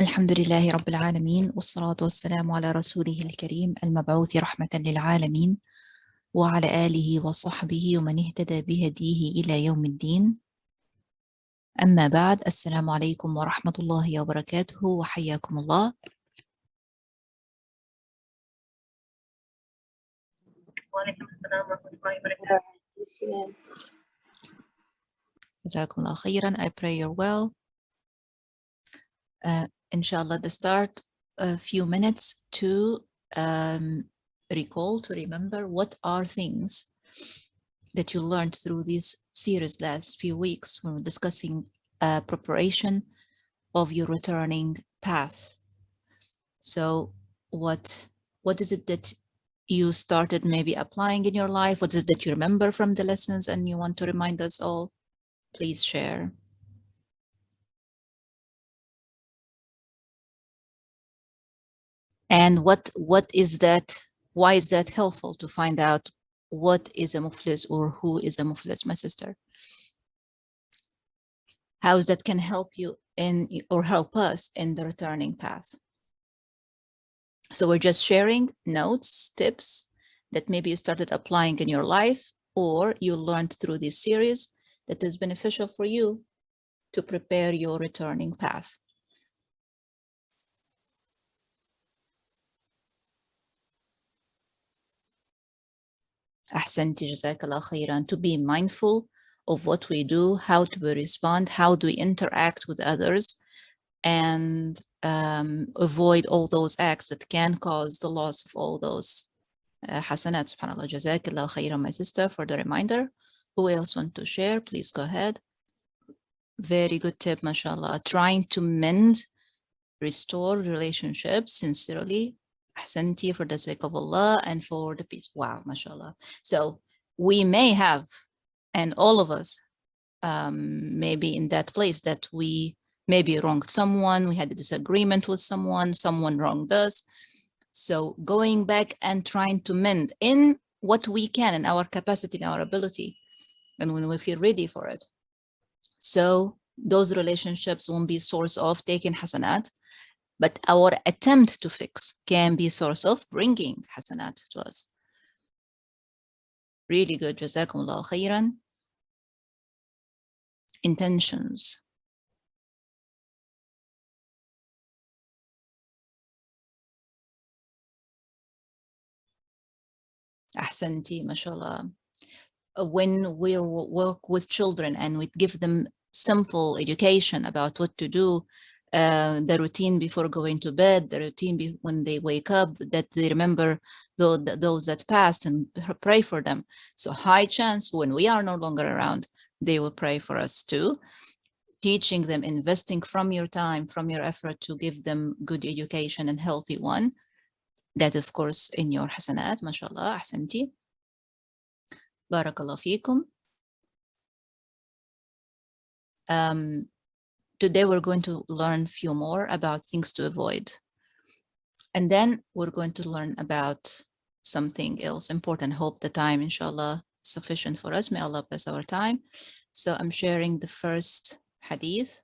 الحمد لله رب العالمين والصلاة والسلام على رسوله الكريم المبعوث رحمة للعالمين وعلى آله وصحبه ومن اهتدى بهديه إلى يوم الدين. أما بعد، السلام عليكم ورحمة الله وبركاته وحياكم الله. وعليكم السلام ورحمة الله وبركاته. جزاكم الله خيرا. I pray you're well. Inshallah, the start a few minutes to recall, to remember what are things that you learned through this series last few weeks when we're discussing preparation of your returning path. So what is it that you started maybe applying in your life? What is it that you remember from the lessons and you want to remind us all? Please share. And what is that? Why is that helpful to find out what is a muflis or who is a muflis, my sister? How is that can help you in or help us in the returning path? So we're just sharing notes, tips that maybe you started applying in your life or you learned through this series that is beneficial for you to prepare your returning path. Ahsanti, jazakallah khairan. To be mindful of what we do, how do we respond, how do we interact with others, and avoid all those acts that can cause the loss of all those hasanat. Subhanallah, jazakallah khairan, my sister, for the reminder. Who else want to share? Please go ahead. Very good tip, mashallah. Trying to mend, restore relationships sincerely. Ahsanti, for the sake of Allah and for the peace. Wow, mashallah. So we may have, and all of us maybe in that place that we maybe wronged someone, we had a disagreement with someone, someone wronged us. So going back and trying to mend in what we can, in our capacity, in our ability, and when we feel ready for it. So those relationships won't be source of taking hasanat, but our attempt to fix can be source of bringing hasanat to us. Really good. Jazakumullah khairan. Intentions. Ahsanti, mashallah. When we'll work with children and we give them simple education about what to do, the routine before going to bed, the routine when they wake up, that they remember those that passed and pray for them. So high chance when we are no longer around, they will pray for us too. Teaching them, investing from your time, from your effort to give them good education and healthy one. That of course in your hasanat, mashallah, ahsanti. Barakallah feekum. Today we're going to learn a few more about things to avoid. And then we're going to learn about something else important. Hope the time, inshallah, is sufficient for us. May Allah bless our time. So I'm sharing the first hadith.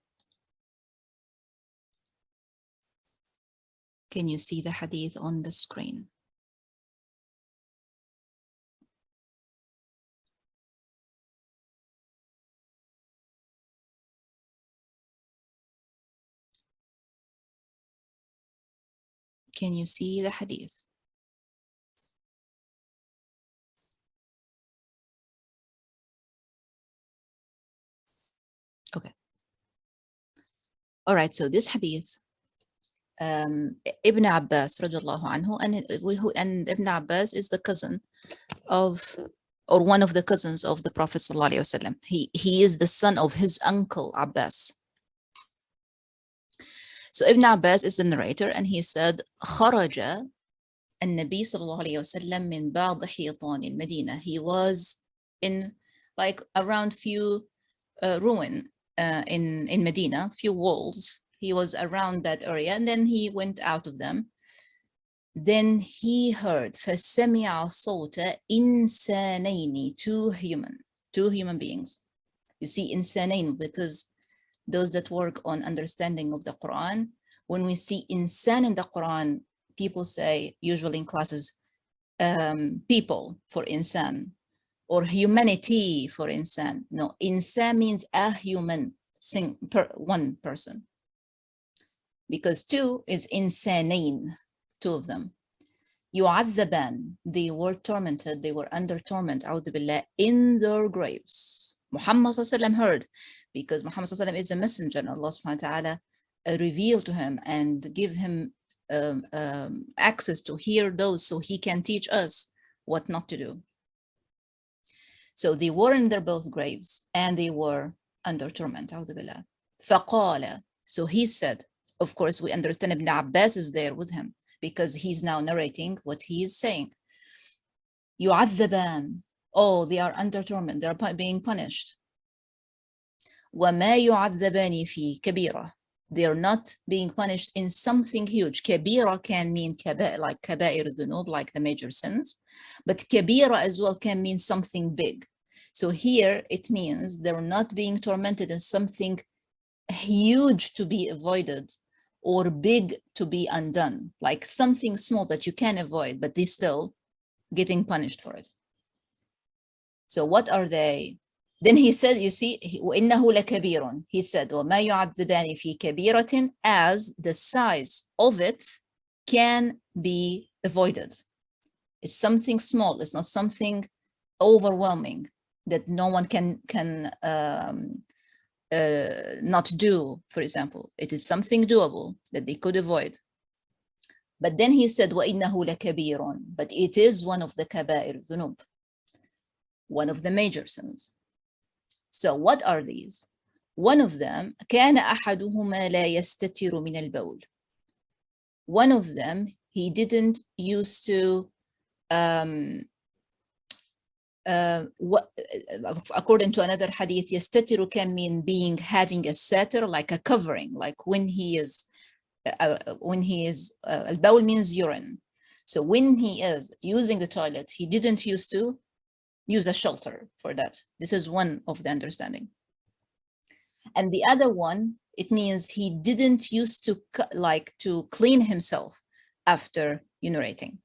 Can you see the hadith on the screen? Can you see the hadith? Okay. All right, so this hadith, Ibn Abbas radiallahu anhu, and Ibn Abbas is the cousin of, or one of the cousins of the Prophet sallallahu alaihi wasallam. He is the son of his uncle Abbas. So Ibn Abbas is the narrator, and he said, خرج النبي صلى الله عليه وسلم من بعض حيطان المدينة. He was in like around few ruin in Medina, few walls. He was around that area, and then he went out of them. Then he heard فسمع صوت إنسانين, two human beings. You see, إنسانين, because those that work on understanding of the Quran When we see insan in the Quran, people say, usually in classes, people for insan, or humanity for insan. No, insan means a human, one person. Because two is insanain, two of them. يعذبان, they were tormented, they were under torment, أعوذ بالله, in their graves. Muhammad ﷺ heard, because Muhammad ﷺ is a messenger, and Allah subhanahu wa ta'ala revealed to him and give him access to hear those, so he can teach us what not to do. So they were in their both graves and they were under torment. أعوذ بالله. فقال, so he said, of course we understand Ibn Abbas is there with him because he's now narrating what he is saying. يعذبان, oh, they are under torment, they are being punished. وما يعذبان في كبيرة, they are not being punished in something huge. كبيرة can mean like كبائر الذنوب, like the major sins, but كبيرة as well can mean something big. So here it means they're not being tormented in something huge to be avoided or big to be undone, like something small that you can avoid, but they're still getting punished for it. So what are they? Then he said, you see, وَإِنَّهُ لَكَبِيرٌ. He said, وَمَا يُعَذِّبَانِ فِي كَبِيرَةٍ, as the size of it can be avoided. It's something small. It's not something overwhelming that no one can not do, for example. It is something doable that they could avoid. But then he said, وَإِنَّهُ لَكَبِيرٌ, but it is one of the كبائر الذنوب, one of the major sins. So what are these? One of them, كان أحدهما لا يستتر من البول. One of them, he didn't used to, according to another hadith, يستتر can mean being, having a satir, like a covering, like when he is, البول means urine. So when he is using the toilet, he didn't used to use a shelter for that. This is one of the understanding. And the other one, it means he didn't used to to clean himself after urinating.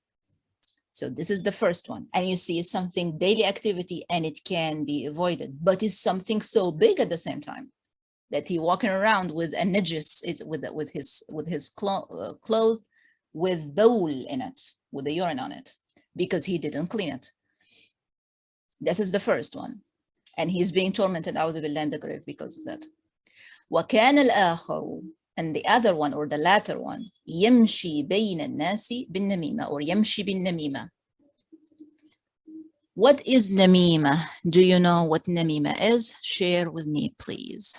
So this is the first one. And you see something daily activity and it can be avoided, but it's something so big at the same time that he walking around with a najis, with his clothes with bowl in it, with the urine on it, because he didn't clean it. This is the first one. And he's being tormented out of the grave because of that. وَكَانَ الْآخَرُ, and the other one, or the latter one, يَمْشِي بَيْنَ النَّاسِ بِالنَّمِيمَةِ, or يَمْشِي بِالنَّمِيمَةِ. What is namima? Do you know what namima is? Share with me, please.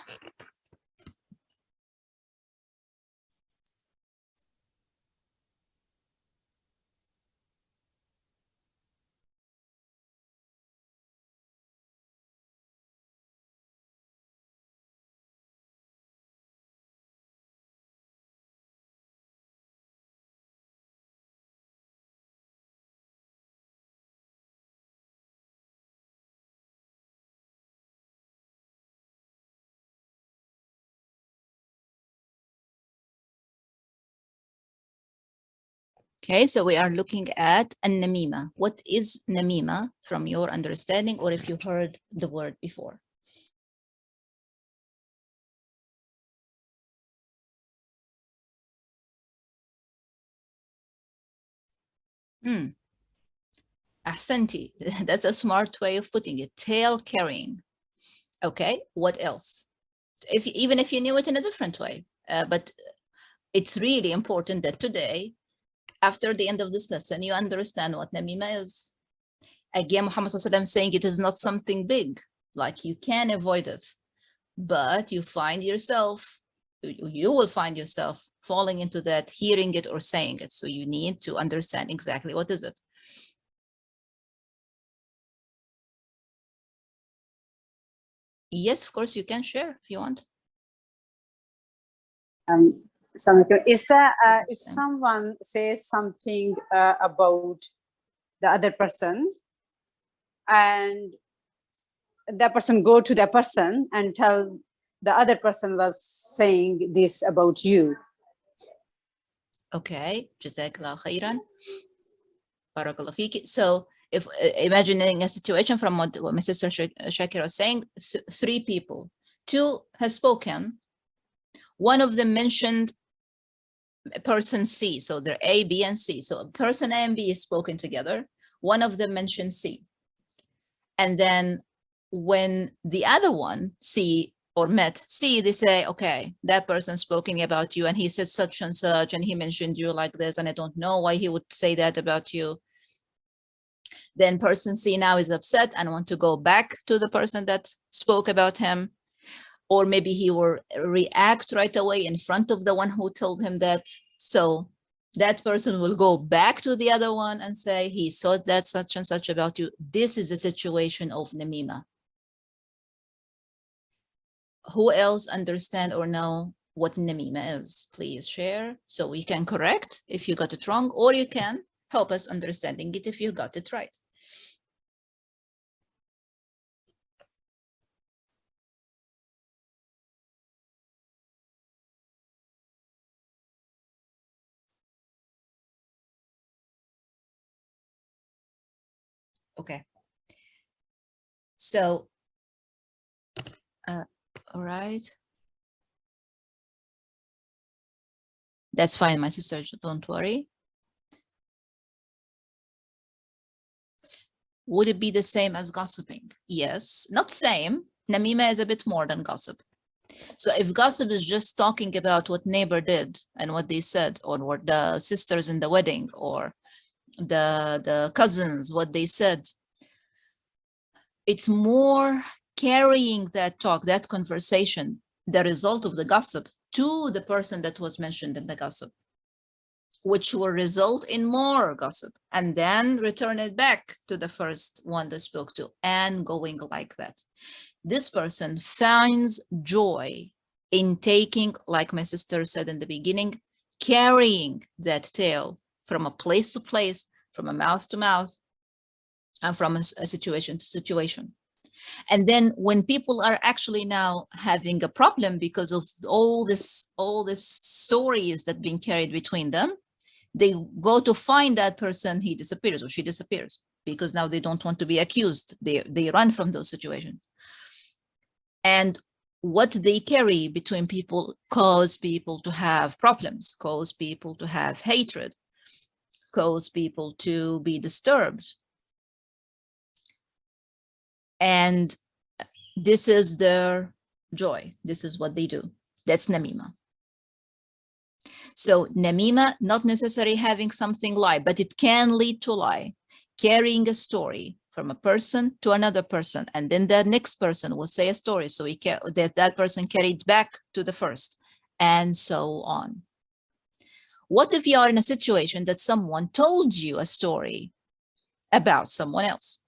Okay, so we are looking at an-namima. What is namima from your understanding, or if you heard the word before? Ahsanti, that's a smart way of putting it. Tail carrying. Okay, what else? Even if you knew it in a different way, but it's really important that today, after the end of this lesson, you understand what namima is. Again, Muhammad ﷺ saying it is not something big, like you can avoid it, but you will find yourself falling into that, hearing it or saying it. So you need to understand exactly what is it. Yes, of course, you can share if you want. Is that if someone says something about the other person, and that person go to the person and tell the other person was saying this about you, Okay, Jazakallah khairan. Barakallah fiki. So if imagining a situation from what my sister Shakira was saying, three people, two has spoken, one of them mentioned person C, so they're A, B, and C. So person A and B is spoken together. One of them mentioned C. And then when the other one, C, or met C, they say, okay, that person speaking about you, and he said such and such, and he mentioned you like this, and I don't know why he would say that about you. Then person C now is upset and want to go back to the person that spoke about him. Or maybe he will react right away in front of the one who told him that. So that person will go back to the other one and say, he thought that such and such about you. This is a situation of namima. Who else understand or know what namima is? Please share so we can correct if you got it wrong, or you can help us understanding it if you got it right. Okay. So, all right. That's fine, my sister, don't worry. Would it be the same as gossiping? Yes, not same. Namima is a bit more than gossip. So if gossip is just talking about what neighbor did and what they said, or what the sisters in the wedding, or the cousins, what they said, it's more carrying that talk, that conversation, the result of the gossip, to the person that was mentioned in the gossip, which will result in more gossip, and then return it back to the first one that spoke to, and going like that. This person finds joy in taking, like my sister said in the beginning, carrying that tale from a place to place, from a mouth to mouth, and from a situation to situation. And then when people are actually now having a problem because of all this stories that being carried between them, they go to find that person, he disappears or she disappears, because now they don't want to be accused. They run from those situations. And what they carry between people cause people to have problems, cause people to have hatred, cause people to be disturbed. And this is their joy. This is what they do. That's namima. So namima, not necessarily having something lie, but it can lead to lie. Carrying a story from a person to another person, and then the next person will say a story, so that person carried back to the first, and so on. What if you are in a situation that someone told you a story about someone else?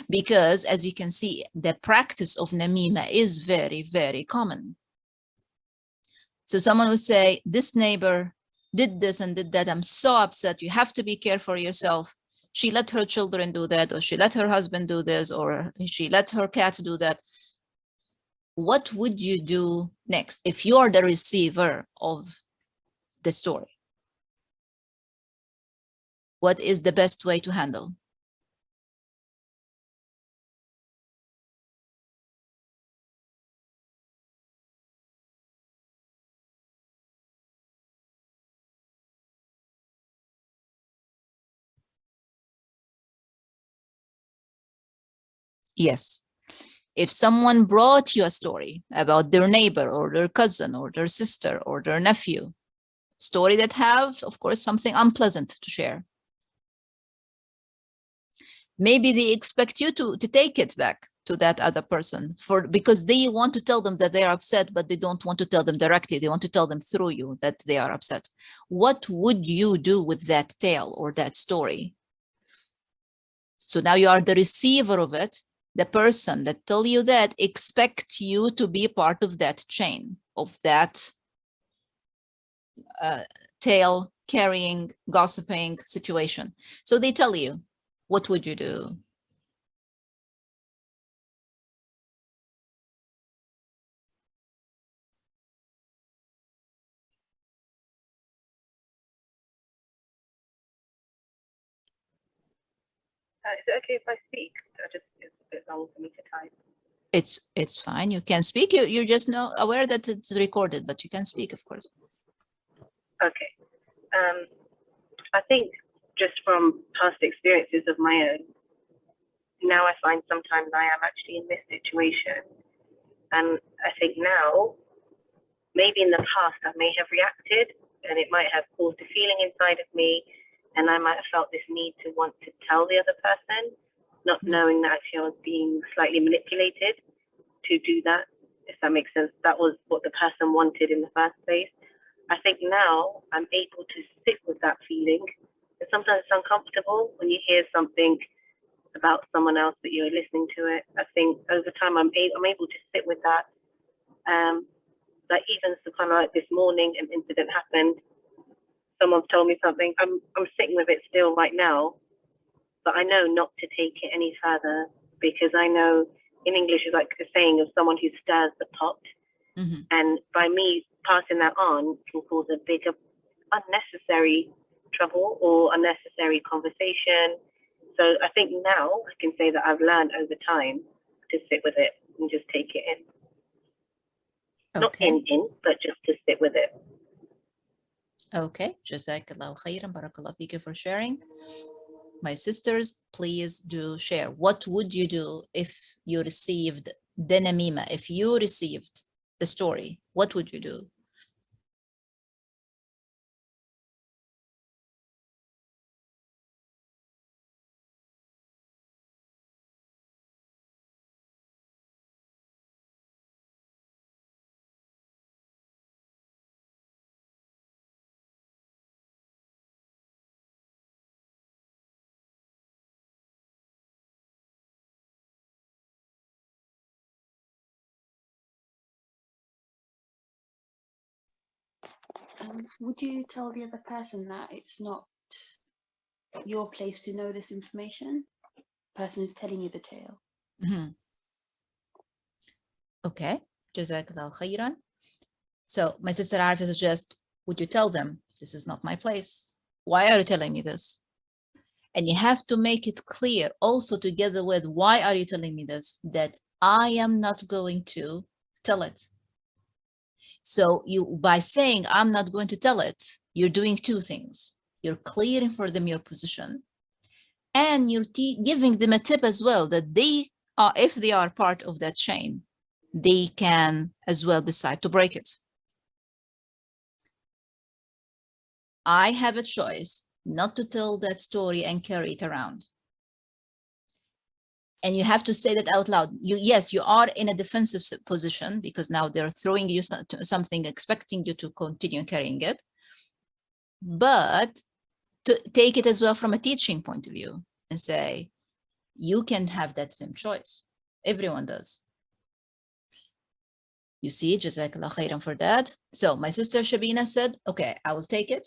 Because as you can see, the practice of namima is very, very common. So someone would say, this neighbor did this and did that. I'm so upset. You have to be careful yourself. She let her children do that, or she let her husband do this, or she let her cat do that. What would you do next if you are the receiver of the story? What is the best way to handle? Yes. If someone brought you a story about their neighbor or their cousin or their sister or their nephew, story that have, of course, something unpleasant to share, maybe they expect you to take it back to that other person because they want to tell them that they are upset, but they don't want to tell them directly. They want to tell them through you that they are upset. What would you do with that tale or that story? So now you are the receiver of it. The person that tell you that expect you to be part of that chain, of that tale carrying, gossiping situation. So they tell you, what would you do? Is it okay if I speak? It's a bit long for me to type. It's fine. You can speak. You're just aware that it's recorded, but you can speak, of course. Okay. I think just from past experiences of my own, now I find sometimes I am actually in this situation. And I think now, maybe in the past, I may have reacted and it might have caused a feeling inside of me. And I might have felt this need to want to tell the other person, not knowing that actually I was being slightly manipulated to do that, if that makes sense. That was what the person wanted in the first place. I think now I'm able to sit with that feeling. And sometimes it's uncomfortable when you hear something about someone else that you're listening to it. I think over time I'm able to sit with that. Like even so kind of like this morning, an incident happened. Someone's told me something. I'm sitting with it still right now, but I know not to take it any further, because I know in English is like a saying of someone who stirs the pot. Mm-hmm. And by me passing that on can cause a bigger unnecessary trouble or unnecessary conversation. So I think now I can say that I've learned over time to sit with it and just take it in. Okay. Not in, but just to sit with it. Okay. Jazakallahu khairan. Barakallahu fiki for sharing. My sisters, please do share. What would you do if you received the namima? If you received the story, what would you do? Would you tell the other person that it's not your place to know this information? The person is telling you the tale. Mm-hmm. Okay. Jazakallahu khairan. So my sister Arifah suggests, would you tell them, this is not my place? Why are you telling me this? And you have to make it clear also together with, why are you telling me this? That I am not going to tell it. So you, by saying I'm not going to tell it, you're doing two things. You're clearing for them your position, and you're giving them a tip as well, that they are, if they are part of that chain, they can as well decide to break it. I have a choice not to tell that story and carry it around. And you have to say that out loud. Yes, you are in a defensive position, because now they're throwing you something, expecting you to continue carrying it. But to take it as well from a teaching point of view and say, you can have that same choice. Everyone does. You see, Jazakallah khairan for that. So my sister Shabina said, okay, I will take it.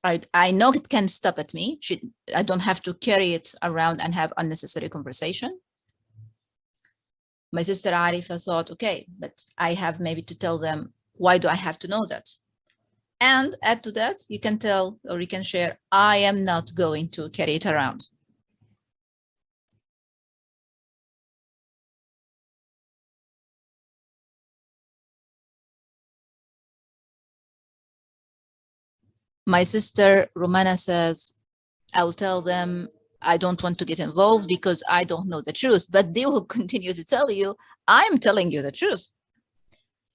I know it can stop at me. I don't have to carry it around and have unnecessary conversation. My sister Arifa thought, okay, but I have maybe to tell them, why do I have to know that? And add to that, you can tell, or you can share, I am not going to carry it around. My sister Romana says, I will tell them I don't want to get involved because I don't know the truth, but they will continue to tell you, I'm telling you the truth.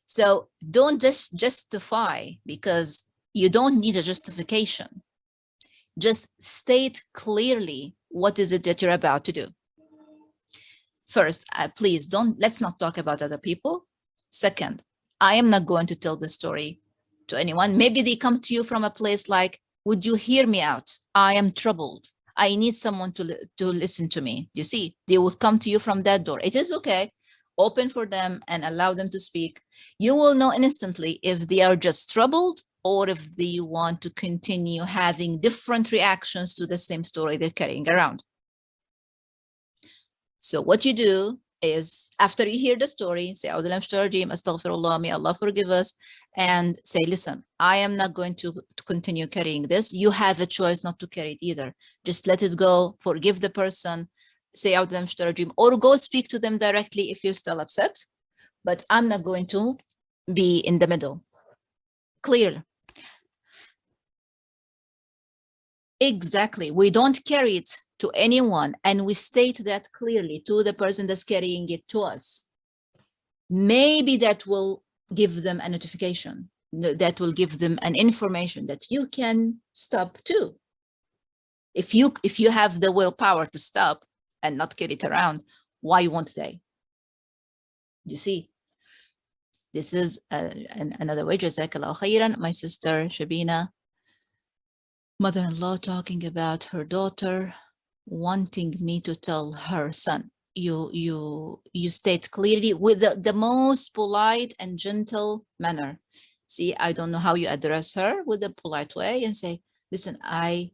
So don't just justify, because you don't need a justification. Just state clearly what is it that you're about to do. First, please let's not talk about other people. Second, I am not going to tell the story to anyone. Maybe they come to you from a place like, would you hear me out? I am troubled. I need someone to listen to me. You see, they would come to you from that door. It is okay. Open for them and allow them to speak. You will know instantly if they are just troubled or if they want to continue having different reactions to the same story they're carrying around. So what you do, is after you hear the story, say, Astaghfirullah, may Allah forgive us, and say, listen, I am not going to continue carrying this. You have a choice not to carry it either. Just let it go, forgive the person, say, or go speak to them directly if you're still upset, but I'm not going to be in the middle. Clear. Exactly. We don't carry it to anyone, and we state that clearly to the person that's carrying it to us. Maybe that will give them a notification, that will give them an information that you can stop too. If you have the willpower to stop and not carry it around, why won't they? You see, this is another way. Jazakallah khairan. My sister Shabina, mother-in-law, talking about her daughter wanting me to tell her son. You state clearly with the most polite and gentle manner. See, I don't know how you address her, with a polite way, and say, listen, I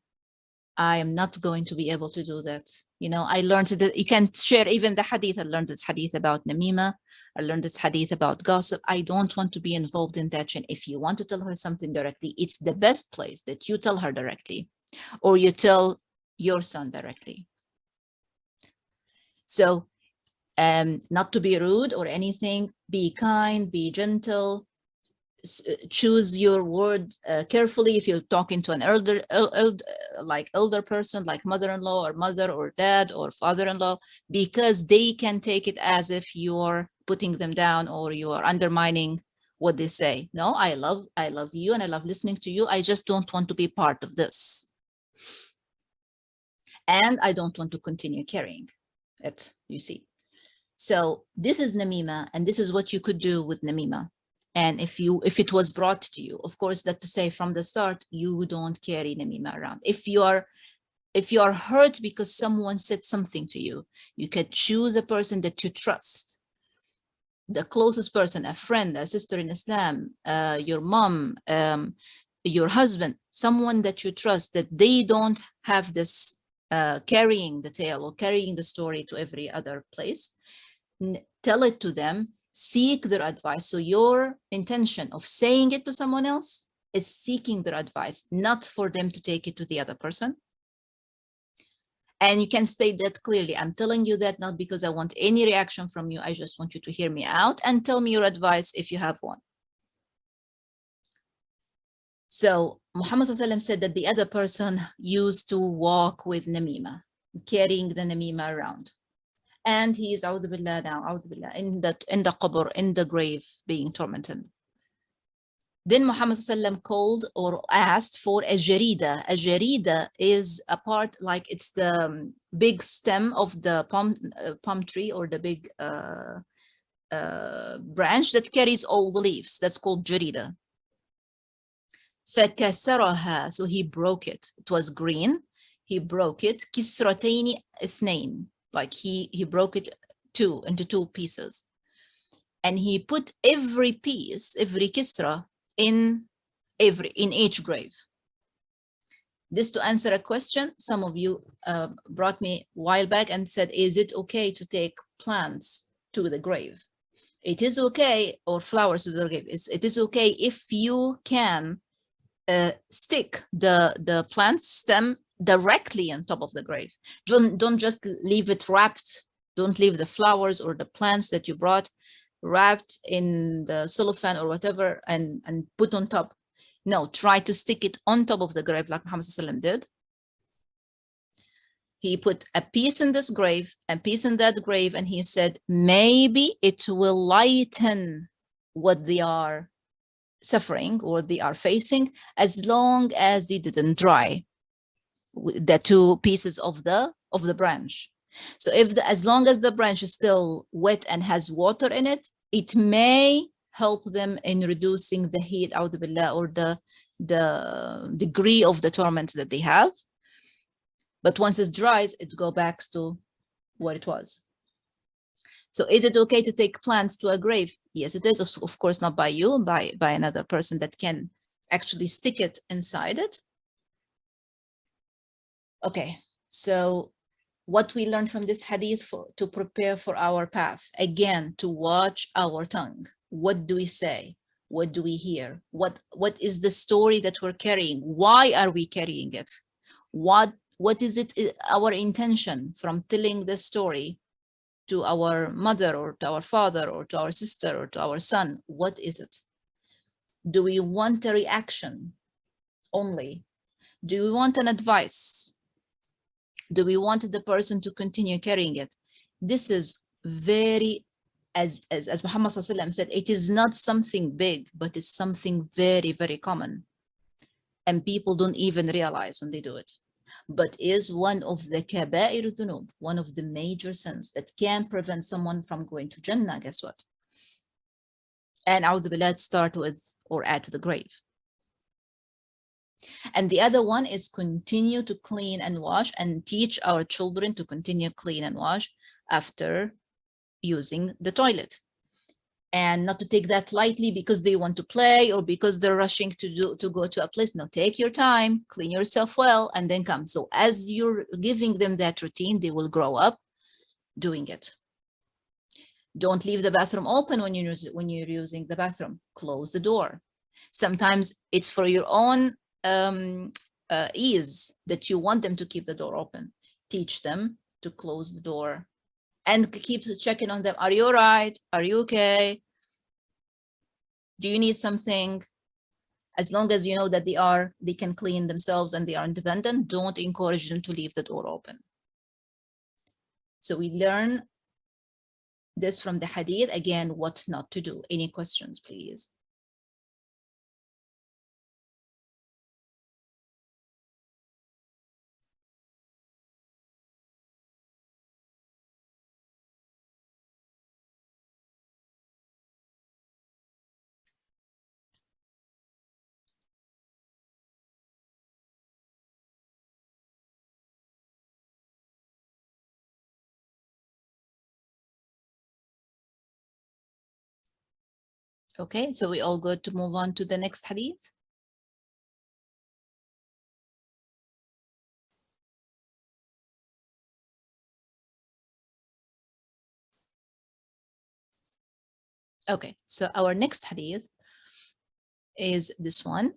am not going to be able to do that. You know, I learned that you can share even the hadith. I learned this hadith about namima. I learned this hadith about gossip. I don't want to be involved in that. And if you want to tell her something directly, it's the best place that you tell her directly, or you tell your son directly. So not to be rude or anything, be kind, be gentle, choose your word carefully. If you're talking to an elder person, like mother-in-law or mother or dad or father-in-law, because they can take it as if you're putting them down or you are undermining what they say. No, I love you and I love listening to you. I just don't want to be part of this. And I don't want to continue carrying it, you see. So this is namima, and this is what you could do with namima. And if it was brought to you, of course, that to say from the start, you don't carry namima around. If you are hurt because someone said something to you, you can choose a person that you trust, the closest person, a friend, a sister in Islam, your mom, your husband, someone that you trust, that they don't have this carrying the tale or carrying the story to every other place. Tell it to them, seek their advice. So your intention of saying it to someone else is seeking their advice, not for them to take it to the other person. And you can state that clearly. I'm telling you that not because I want any reaction from you. I just want you to hear me out and tell me your advice if you have one. So Muhammad said that the other person used to walk with namima, carrying the namima around. And he is a'udhu billah now, a'udhu billah, in the qabr, in the grave, being tormented. Then Muhammad called or asked for a jarida. A jarida is a part, like it's the big stem of the palm tree, or the big branch that carries all the leaves. That's called jarida. فكسرها, so he broke it. It was green. He broke it. كسرتين اثنين, like he broke it into two pieces. And he put every piece, every kisra, in each grave. This to answer a question some of you brought me a while back and said, is it okay to take plants to the grave? It is okay, or flowers to the grave. It is okay if you can stick the plant stem directly on top of the grave. Don't just leave it wrapped. Don't leave the flowers or the plants that you brought wrapped in the cellophane or whatever and put on top. No, try to stick it on top of the grave like Muhammad did. He put a piece in this grave, a piece in that grave, and he said, maybe it will lighten what they are suffering or they are facing, as long as they didn't dry the two pieces of the branch. So as long as the branch is still wet and has water in it, it may help them in reducing the heat, a'udhu billah, or the degree of the torment that they have. But once it dries, it goes back to what it was. So is it okay to take plants to a grave? Yes, it is. Of course, not by you, by another person that can actually stick it inside it. Okay, so what we learn from this hadith to prepare for our path. Again, to watch our tongue. What do we say? What do we hear? What is the story that we're carrying? Why are we carrying it? What is it, our intention from telling this story to our mother or to our father or to our sister or to our son? What is it? Do we want a reaction only? Do we want an advice? Do we want the person to continue carrying it? This is very, as Muhammad said, it is not something big, but it's something very, very common. And people don't even realize when they do it. But is one of the kaba'ir dhunub, one of the major sins that can prevent someone from going to Jannah. Guess what? And a'udhu billah, start with or add to the grave. And the other one is continue to clean and wash, and teach our children to continue clean and wash after using the toilet. And not to take that lightly because they want to play or because they're rushing to go to a place. No, take your time, clean yourself well, and then come. So as you're giving them that routine, they will grow up doing it. Don't leave the bathroom open when you're using the bathroom. Close the door. Sometimes it's for your own ease that you want them to keep the door open. Teach them to close the door and keep checking on them. Are you all right? Are you okay? Do you need something? As long as you know that they can clean themselves and they are independent, don't encourage them to leave the door open. So we learn this from the hadith. Again, what not to do. Any questions, please? Okay, so we all good to move on to the next hadith? Okay, so our next hadith is this one.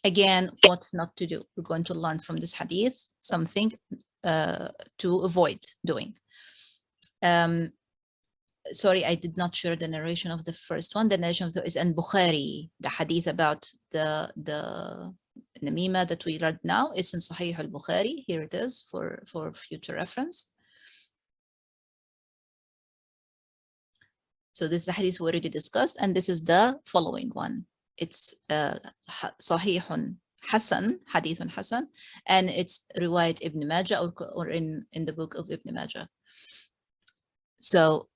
Again, what not to do. We're going to learn from this hadith something to avoid doing. Sorry, I did not share the narration of the first one. The narration of the is in Bukhari. The hadith about the namima that we read now is in Sahih al-Bukhari. Here it is for future reference. So this is the hadith we already discussed, and this is the following one. It's Sahihun Hasan, Hadithun Hasan, and it's Riwayat Ibn Majah or in the book of Ibn Majah. So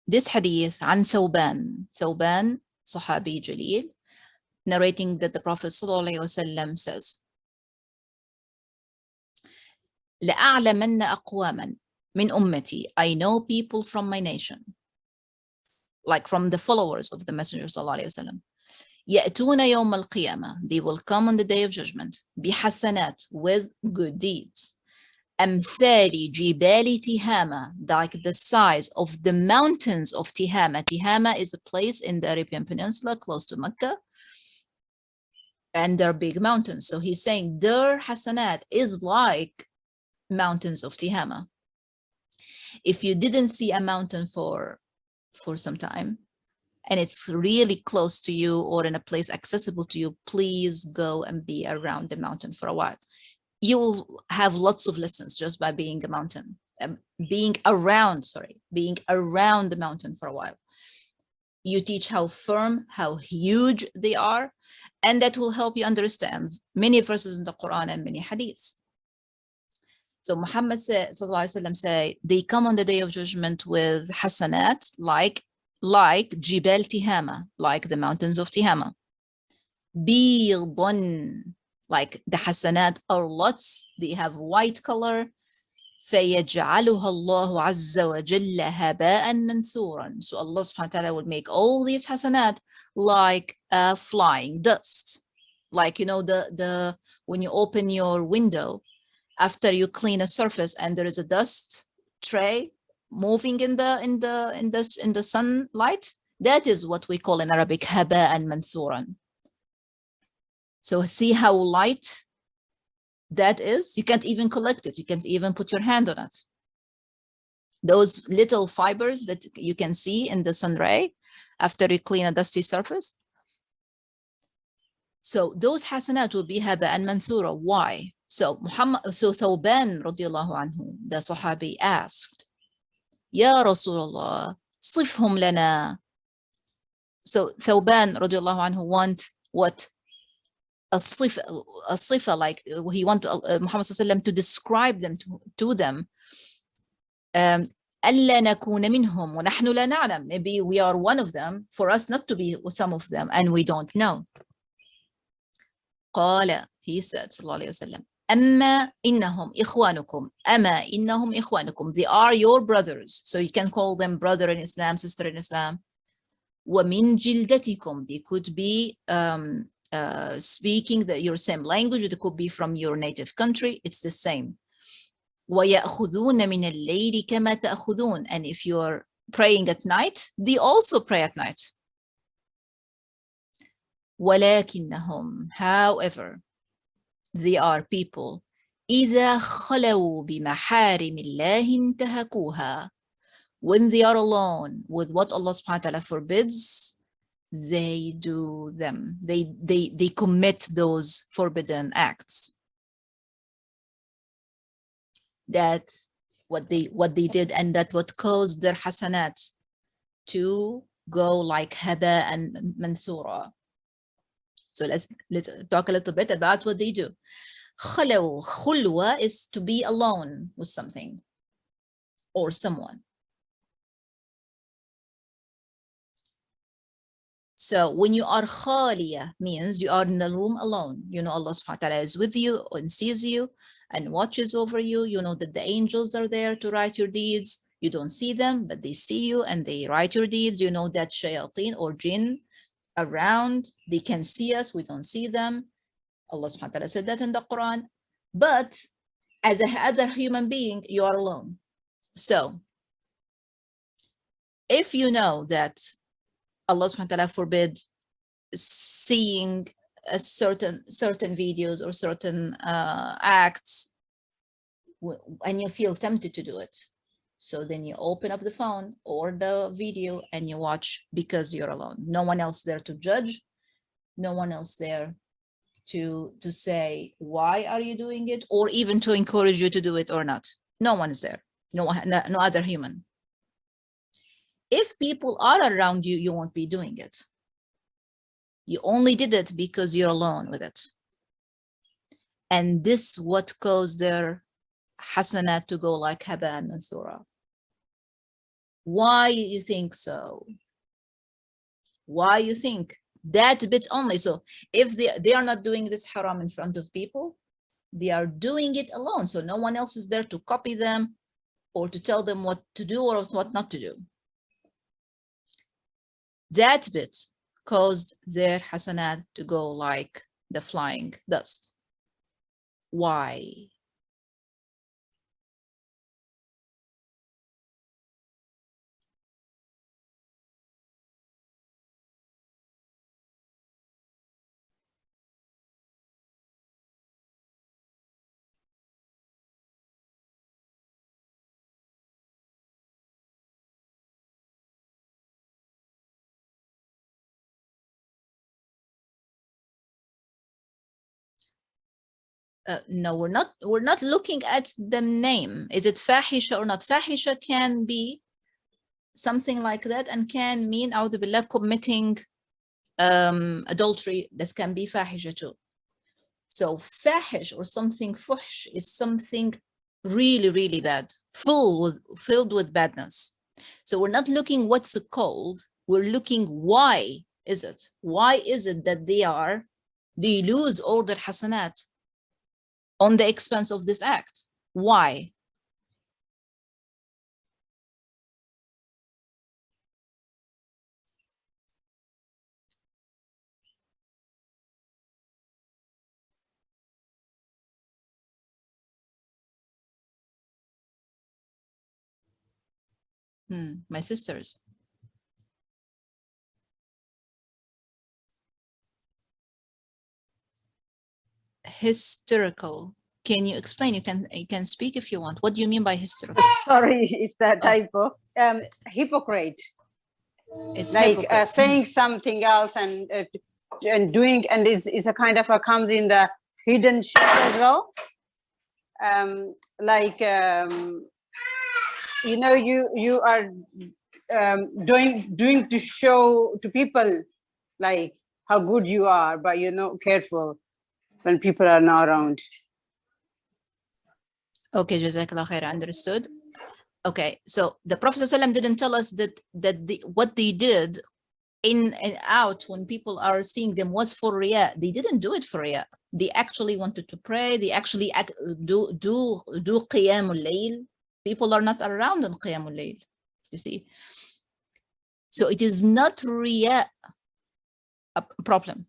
this hadith عن ثوبان صحابي جليل, narrating that the Prophet ﷺ says, لأعلمن أقواما من أمتي, I know people from my nation, like from the followers of the Messenger ﷺ. يأتون يوم القيامة, they will come on the day of judgment, بحسنات, with good deeds. أمثال جبال تهامة, like the size of the mountains of Tihama. Tihama is a place in the Arabian Peninsula close to Mecca, and they're big mountains. So he's saying their hasanat is like mountains of Tihama. If you didn't see a mountain for some time, and it's really close to you or in a place accessible to you, please go and be around the mountain for a while. You will have lots of lessons just by being a mountain, being around the mountain for a while. You teach how firm, how huge they are, and that will help you understand many verses in the Quran and many hadiths. So Muhammad say, they come on the day of judgment with hasanat, like Jibal Tihama, like the mountains of Tihama. Bidun, like the hasanat are lots, they have white color. فَيَجْعَلُهَا اللَّهُ عَزَّ وَجَلَّ هَبَاءً مَنْثُورًا. So Allah subhanahu wa ta'ala would make all these hasanat like flying dust. Like, you know, the when you open your window after you clean a surface and there is a dust tray moving in the sunlight, that is what we call in Arabic haba'an mansuran. So see how light that is? You can't even collect it. You can't even put your hand on it. Those little fibers that you can see in the sun ray after you clean a dusty surface. So those hasanat will be haba'an mansura. Why? So Thawban radiallahu anhu, the Sahabi asked, Ya Rasulullah, صفهم lana. So Thawban radiallahu anhu want what? A sifa, like he want Muhammad sallallahu to describe them to them. ألا نكون منهم ونحن لا نعلم. Maybe we are one of them, for us not to be some of them, and we don't know. قال, he said, صلى الله عليه وسلم, أما إنهم إخوانكم. أما إنهم إخوانكم. They are your brothers. So you can call them brother in Islam, sister in Islam. ومن جلدتكم. They could be speaking your same language. It could be from your native country. It's the same. وَيَأْخُذُونَ مِنَ اللَّيْلِ كَمَا تَأْخُذُونَ. And if you're praying at night, they also pray at night. وَلَكِنَّهُمْ, however, they are people إِذَا خَلَوْا بِمَحَارِمِ اللَّهِ انْتَهَكُوهَا. When they are alone with what Allah subhanahu wa ta'ala forbids, they do them. They commit those forbidden acts. That what they did, and that what caused their hasanat to go like haba and mansura. So let's talk a little bit about what they do. Khulwa is to be alone with something or someone. So when you are khaliya, means you are in the room alone. You know Allah subhanahu wa ta'ala is with you and sees you and watches over you. You know that the angels are there to write your deeds. You don't see them, but they see you and they write your deeds. You know that shayateen or jinn around, they can see us, we don't see them. Allah subhanahu wa ta'ala said that in the Quran. But as a other human being, you are alone. So if you know that Allah subhanahu wa ta'ala forbid seeing a certain videos or certain acts, and you feel tempted to do it, so then you open up the phone or the video and you watch, because you're alone. No one else there to judge, no one else there to say why are you doing it, or even to encourage you to do it or not. No one is there, no other human. If people are around you, you won't be doing it. You only did it because you're alone with it. And this what caused their hasanat to go like haba and mansura. Why you think so? Why you think that bit only? So if they are not doing this haram in front of people, they are doing it alone. So no one else is there to copy them or to tell them what to do or what not to do. That bit caused their hasanat to go like the flying dust. Why? No, we're not looking at the name. Is it fahisha or not? Fahisha can be something like that and can mean a'udhu billah committing adultery. This can be fahisha too. So fahish or something fuhsh is something really, really bad, filled with badness. So we're not looking what's it called. We're looking why is it? Why is it that they lose all their hasanat on the expense of this act? Why? My sisters. Hysterical. Can you explain? You can speak if you want. What do you mean by hysterical? Sorry, it's that Oh. typo. Hypocrite. It's Like hypocrite. saying something else and doing, and is a kind of a comes in the hidden shit as well. You know, you are doing to show to people like how good you are, but you're not careful when people are not around. Okay, Jazakallah khair, understood. Okay, so the Prophet ﷺ didn't tell us that what they did in and out when people are seeing them was for riyah. They didn't do it for riyah. They actually wanted to pray. They actually do qiyamul layl. People are not around on qiyamul layl, you see. So it is not riyah a problem,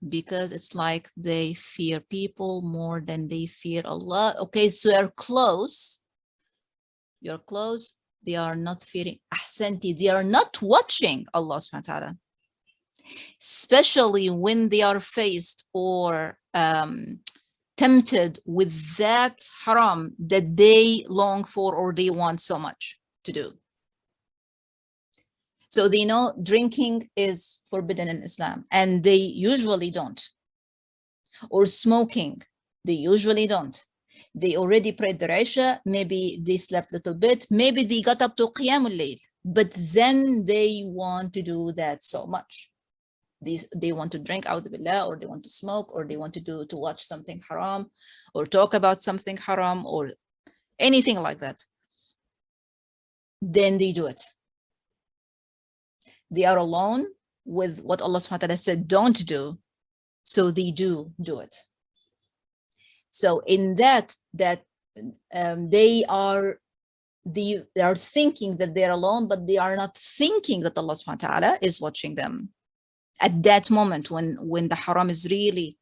because it's like they fear people more than they fear Allah. Okay, so you're close. They are not fearing. Ahsanti, they are not watching Allah subhanahu wa ta'ala. Especially when they are faced or tempted with that haram that they long for or they want so much to do. So they know drinking is forbidden in Islam, and they usually don't. Or smoking, they usually don't. They already prayed their Isha, maybe they slept a little bit, maybe they got up to Qiyamul Layl, but then they want to do that so much. They want to drink out billah, or they want to smoke, or they want to watch something haram, or talk about something haram, or anything like that. Then they do it. They are alone with what Allah subhanahu wa ta'ala said don't do, so they do it. So in that they are thinking that they're alone, but they are not thinking that Allah subhanahu wa ta'ala is watching them. At that moment when the haram is really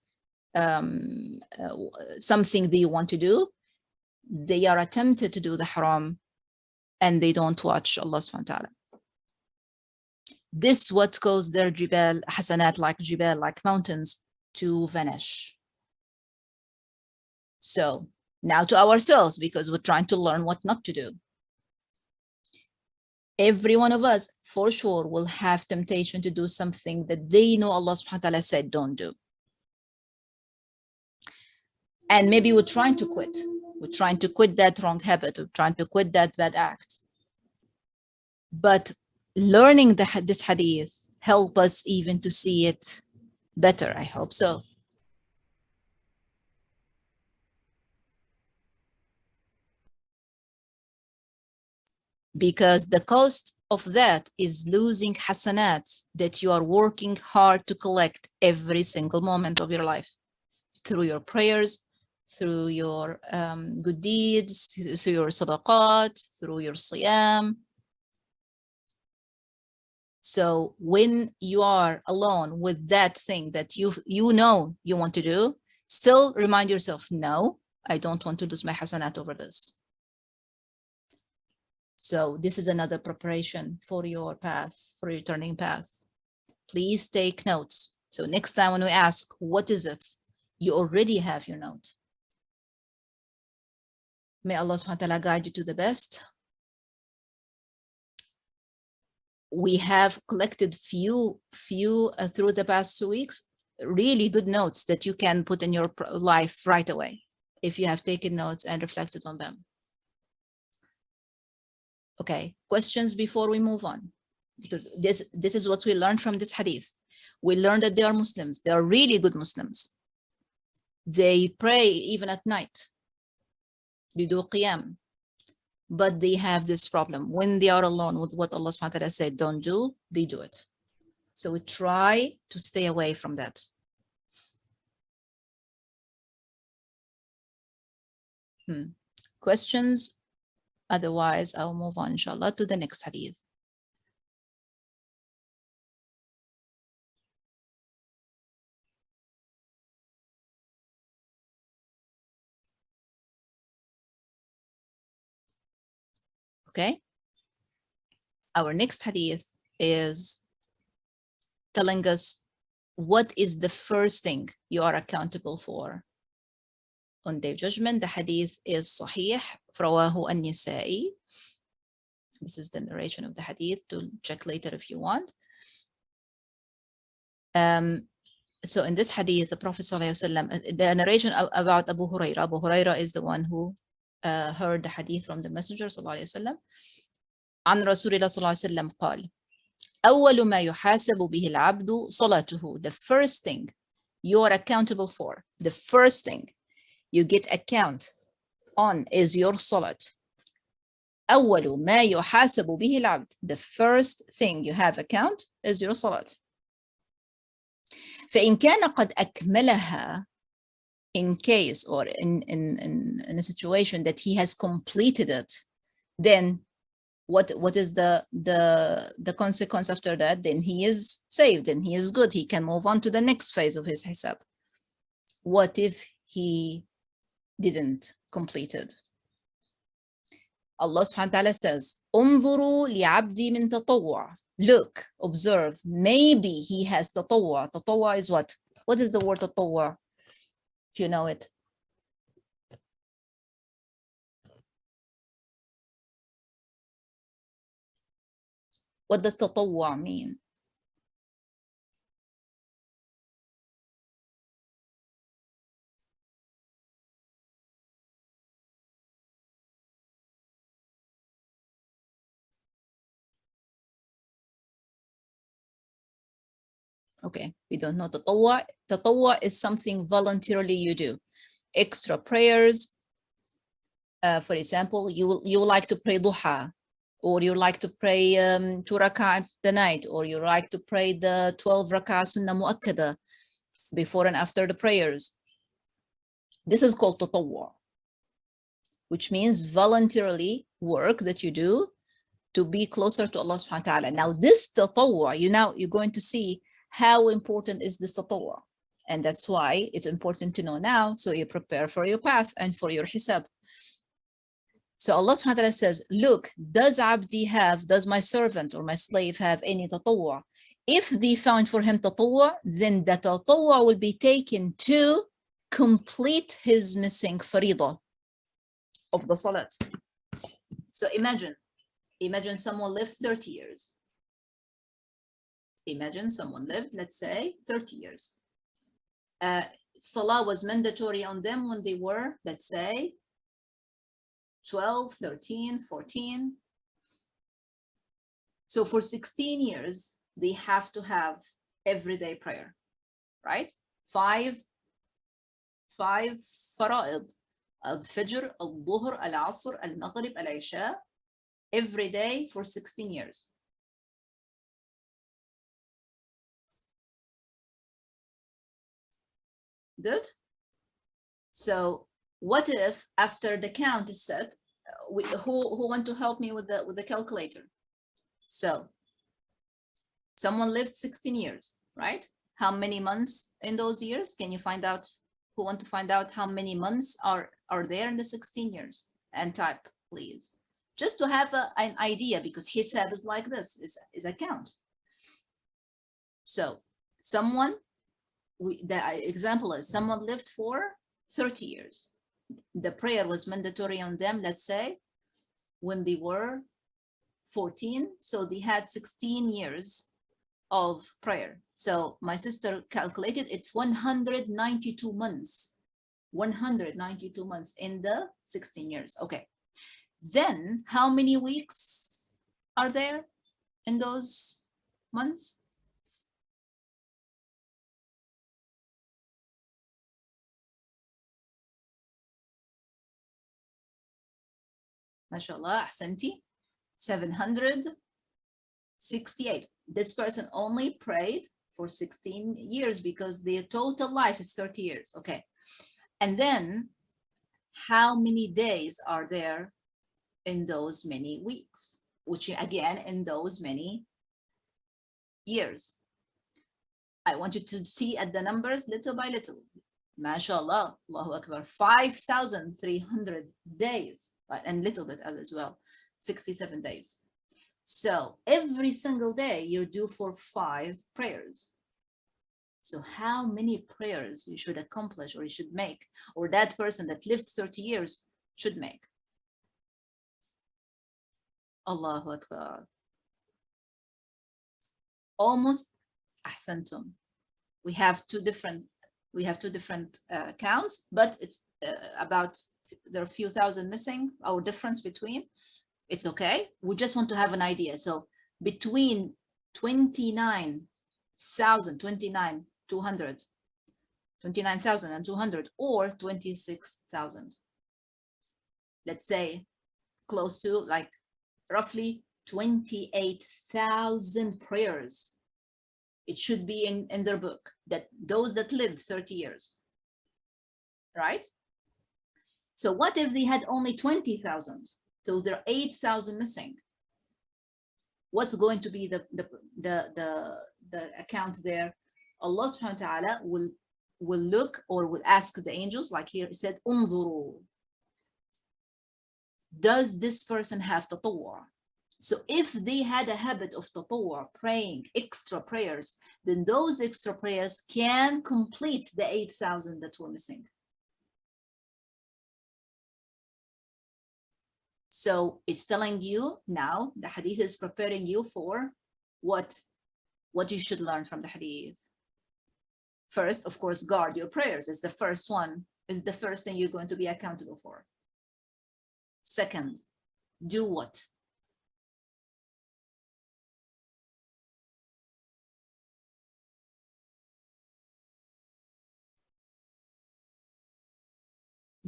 something they want to do, they are attempted to do the haram and they don't watch Allah subhanahu wa ta'ala. This what caused their jibal hasanat, like mountains, to vanish. So now to ourselves, because we're trying to learn what not to do. Every one of us for sure will have temptation to do something that they know Allah subhanahu wa ta'ala said don't do. And maybe we're trying to quit. We're trying to quit that wrong habit. We're trying to quit that bad act. But learning this hadith help us even to see it better. I hope so. Because the cost of that is losing hasanat that you are working hard to collect every single moment of your life, through your prayers, through your good deeds, through your sadaqat, through your siyam. So when you are alone with that thing that you know you want to do, still remind yourself, no, I don't want to lose my hasanat over this. So this is another preparation for your path, for your turning path. Please take notes. So next time when we ask, what is it? You already have your note. May Allah subhanahu wa ta'ala guide you to the best. We have collected few through the past 2 weeks, really good notes that you can put in your life right away if you have taken notes and reflected on them. Okay, questions before we move on? Because this is what we learned from this hadith. We learned that they are Muslims. They are really good Muslims. They pray even at night. They do qiyam. But they have this problem. When they are alone with what Allah subhanahu wa ta'ala said don't do, they do it. So we try to stay away from that. Questions? Otherwise, I'll move on, inshallah, to the next hadith. Okay. Our next hadith is telling us what is the first thing you are accountable for on Day of Judgment. The hadith is Sahih, رواه النسائي. This is the narration of the hadith. To check later if you want. So in this hadith, the Prophet ﷺ, the narration about Abu Huraira. Abu Huraira is the one who heard the hadith from the Messenger ﷺ. عن رسول الله صلى الله عليه وسلم قال: أول ما يحاسب به العبد صلاته. The first thing you are accountable for, the first thing you get account on is your salat. أول ما يحاسب به العبد. The first thing you have account is your salat. فإن كان قد أكملها, in case or in a situation that he has completed it, then what is the consequence after that? Then he is saved and he is good. He can move on to the next phase of his hisab. What if he didn't complete it? Allah subhanahu wa ta'ala says, انظروا لعبدي من تطوع. Look, observe, maybe he has tatawwa. Tatawwa is what? What is the word tatawwa? If you know it. What does tatawwa mean? Okay, we don't know tatawwa. Tatawwa is something voluntarily you do. Extra prayers. For example, you like to pray duha, or you like to pray 2 rak'ah at the night, or you like to pray the 12 rak'ah sunnah mu'akkada before and after the prayers. This is called tatawwa, which means voluntarily work that you do to be closer to Allah subhanahu wa ta'ala. Now this tatawwa, you're going to see how important is this tatawwa. And that's why it's important to know now, so you prepare for your path and for your hisab. So Allah subhanahu wa ta'ala says, look, does my servant or my slave have any tatawwa? If they found for him tatawwa, then the tatawwa will be taken to complete his missing faridah of the salat. So imagine someone lived 30 years. Imagine someone lived, let's say, 30 years. Salah was mandatory on them when they were, let's say, 12, 13, 14. So for 16 years, they have to have everyday prayer, right? Five fara'id, al-fajr, al-dhuhr, al-asr, al-maghrib, al-isha, every day for 16 years. Good. So what if after the count is set, who want to help me with the calculator? So someone lived 16 years, right? How many months in those years? Can you find out? Who want to find out how many months are there in the 16 years? And type, please, just to have an idea, because hisab is like this, is a count. So someone, the example is someone lived for 30 years. The prayer was mandatory on them, let's say, when they were 14. So they had 16 years of prayer. So my sister calculated it's 192 months. 192 months in the 16 years. Okay. Then how many weeks are there in those months? MashaAllah, ahsanti, 768. This person only prayed for 16 years because their total life is 30 years. Okay. And then how many days are there in those many weeks? Which again, in those many years. I want you to see at the numbers little by little. MashaAllah, Allahu Akbar, 5,300 days. And little bit as well, 67 days. So every single day you're due for 5 prayers. So how many prayers you should accomplish or you should make, or that person that lived 30 years should make? Allahu Akbar. Almost ahsantum. We have two different counts, but it's about, there are a few thousand missing, or difference between. It's okay. We just want to have an idea. So between 29,200 or 26,000. Let's say close to, like, roughly 28,000 prayers. It should be in their book, that those that lived 30 years, right? So what if they had only 20,000? So there are 8,000 missing. What's going to be the account there? Allah subhanahu wa ta'ala will look, or will ask the angels, like here it said, unzuru. Does this person have tatawwa? So if they had a habit of tatawwa, praying extra prayers, then those extra prayers can complete the 8,000 that were missing. So it's telling you now, the hadith is preparing you for what you should learn from the hadith. First, of course, guard your prayers. It's the first one. It's the first thing you're going to be accountable for. Second, do what?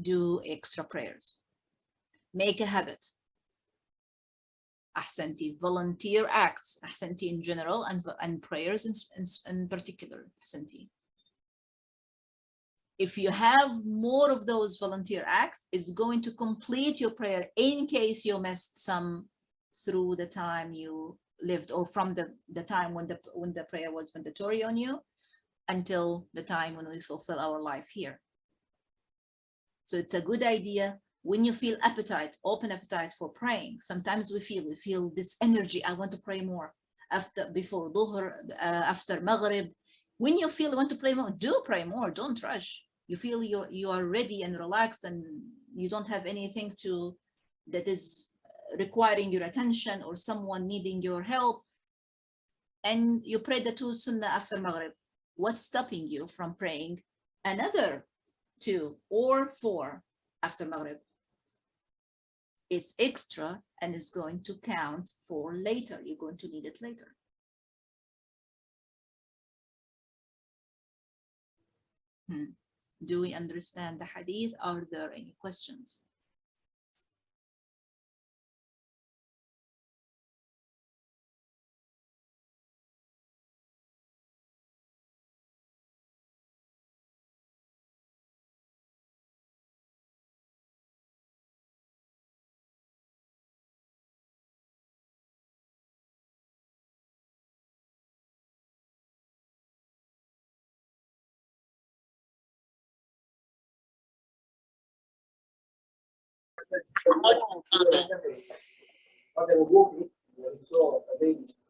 Do extra prayers. Make a habit. Ahsanti, volunteer acts. Ahsanti in general, and prayers in particular. Ahsanti. If you have more of those volunteer acts, it's going to complete your prayer in case you missed some through the time you lived, or from the time when the prayer was mandatory on you until the time when we fulfill our life here. So it's a good idea when you feel appetite, open appetite for praying. Sometimes we feel this energy. I want to pray more before Dhuhr, after Maghrib. When you feel you want to pray more, do pray more. Don't rush. You feel you are ready and relaxed, and you don't have anything that is requiring your attention, or someone needing your help, and you pray the 2 sunnah after Maghrib. What's stopping you from praying another 2 or 4 after Maghrib? It's extra, and it's going to count for later. You're going to need it later. Do we understand the hadith? Are there any questions?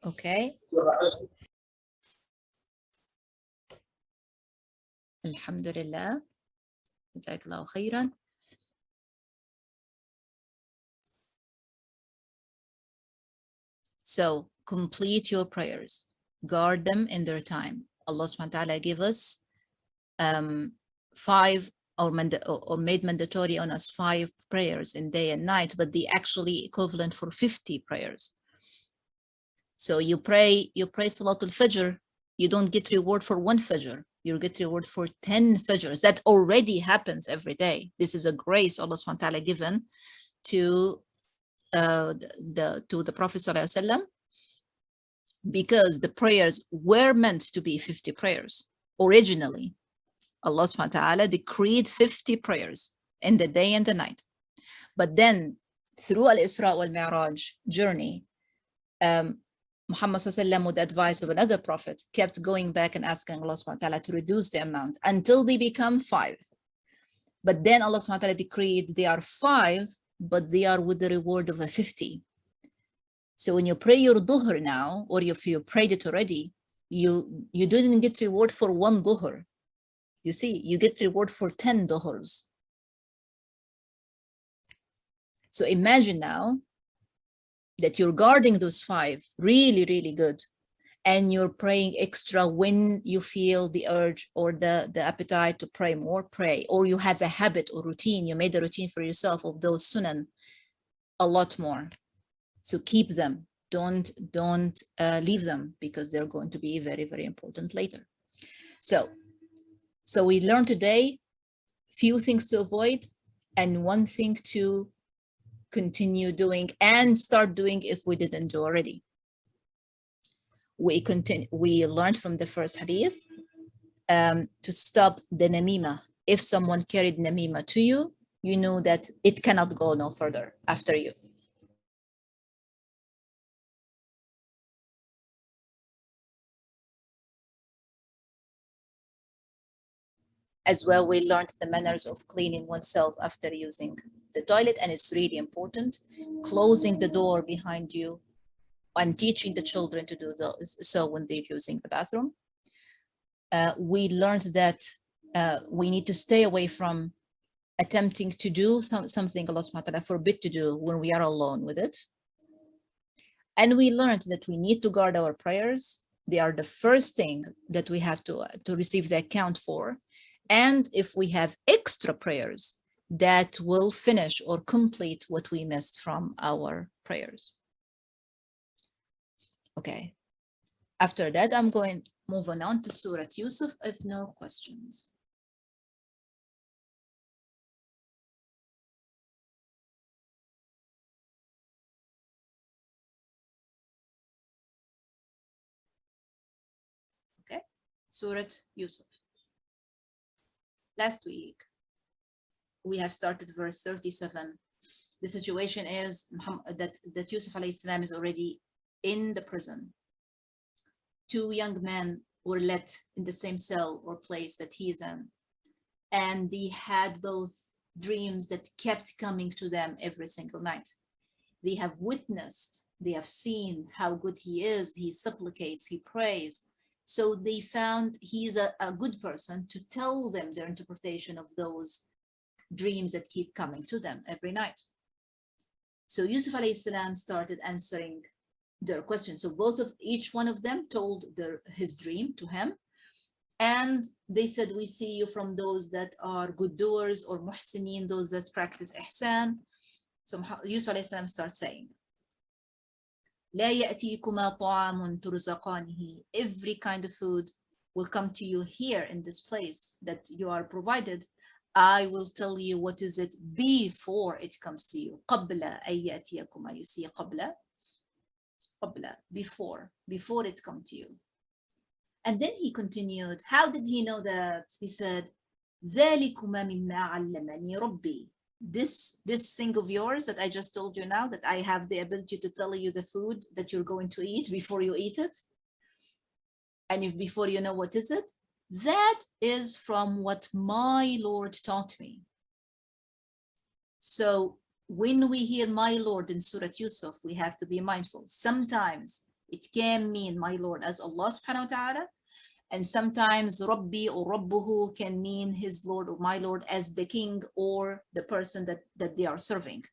Okay. Alhamdulillah. Jazakallahu khairan. So complete your prayers, guard them in their time. Allah subhanahu wa ta'ala gave us 5 or made mandatory on us 5 prayers in day and night, but the actually equivalent for 50 prayers. So you pray Salatul Fajr, you don't get reward for 1 Fajr, you get reward for 10 Fajrs. That already happens every day. This is a grace Allah subhanahu wa ta'ala given to the Prophet sallallahu alaihi wasallam, because the prayers were meant to be 50 prayers originally. Allah subhanahu wa ta'ala decreed 50 prayers in the day and the night. But then through Al-Isra wal-Mi'raj journey, Muhammad sallallahu alaihi wasallam, with the advice of another prophet, kept going back and asking Allah subhanahu wa ta'ala to reduce the amount until they become 5. But then Allah subhanahu wa ta'ala decreed they are 5, but they are with the reward of a 50. So when you pray your dhuhr now, or if you prayed it already, you didn't get reward for one dhuhr. You see, you get reward for 10 dhuhrs. So imagine now that you're guarding those 5 really, really good, and you're praying extra when you feel the urge or the appetite to pray more, pray. Or you have a habit or routine, you made a routine for yourself of those sunan, a lot more. So keep them, don't leave them, because they're going to be very, very important later. So we learned today few things to avoid and one thing to continue doing and start doing if we didn't do already. We learned from the first hadith to stop the namima. If someone carried namima to you, you know that it cannot go no further after you. As well, we learned the manners of cleaning oneself after using the toilet, and it's really important. Closing the door behind you and teaching the children to do so when they're using the bathroom. We learned that we need to stay away from attempting to do something Allah subhanahu wa ta'ala forbid to do when we are alone with it. And we learned that we need to guard our prayers. They are the first thing that we have to receive the account for. And if we have extra prayers, that will finish or complete what we missed from our prayers. Okay. After that, I'm going to move on to Surah Yusuf if no questions. Okay. Surah Yusuf. Last week, we have started verse 37. The situation is that Yusuf alayhi salam is already in the prison. 2 young men were let in the same cell or place that he is in. And they had both dreams that kept coming to them every single night. They have witnessed, they have seen how good he is, he supplicates, he prays. So they found he's a good person to tell them their interpretation of those dreams that keep coming to them every night. So Yusuf alayhi salam started answering their questions. So each one of them told his dream to him. And they said, we see you from those that are good doers, or muhsinin, those that practice ihsan. So Yusuf alayhi salam starts saying, لا يأتيكما طعام ترزقانه. Every kind of food will come to you here in this place that you are provided. I will tell you what is it before it comes to you. قبل أن يأتيكما. You see قبل before it come to you. And then he continued, how did he know that? He said, ذلكما مما علمني ربي. This thing of yours that I just told you now, that I have the ability to tell you the food that you're going to eat before you eat it, and if before you know what is it, that is from what my Lord taught me. So when we hear my Lord in Surah Yusuf, we have to be mindful. Sometimes it can mean my Lord as Allah subhanahu wa ta'ala, and sometimes Rabbi or Rabbuhu can mean his Lord or my Lord as the king or the person that they are serving.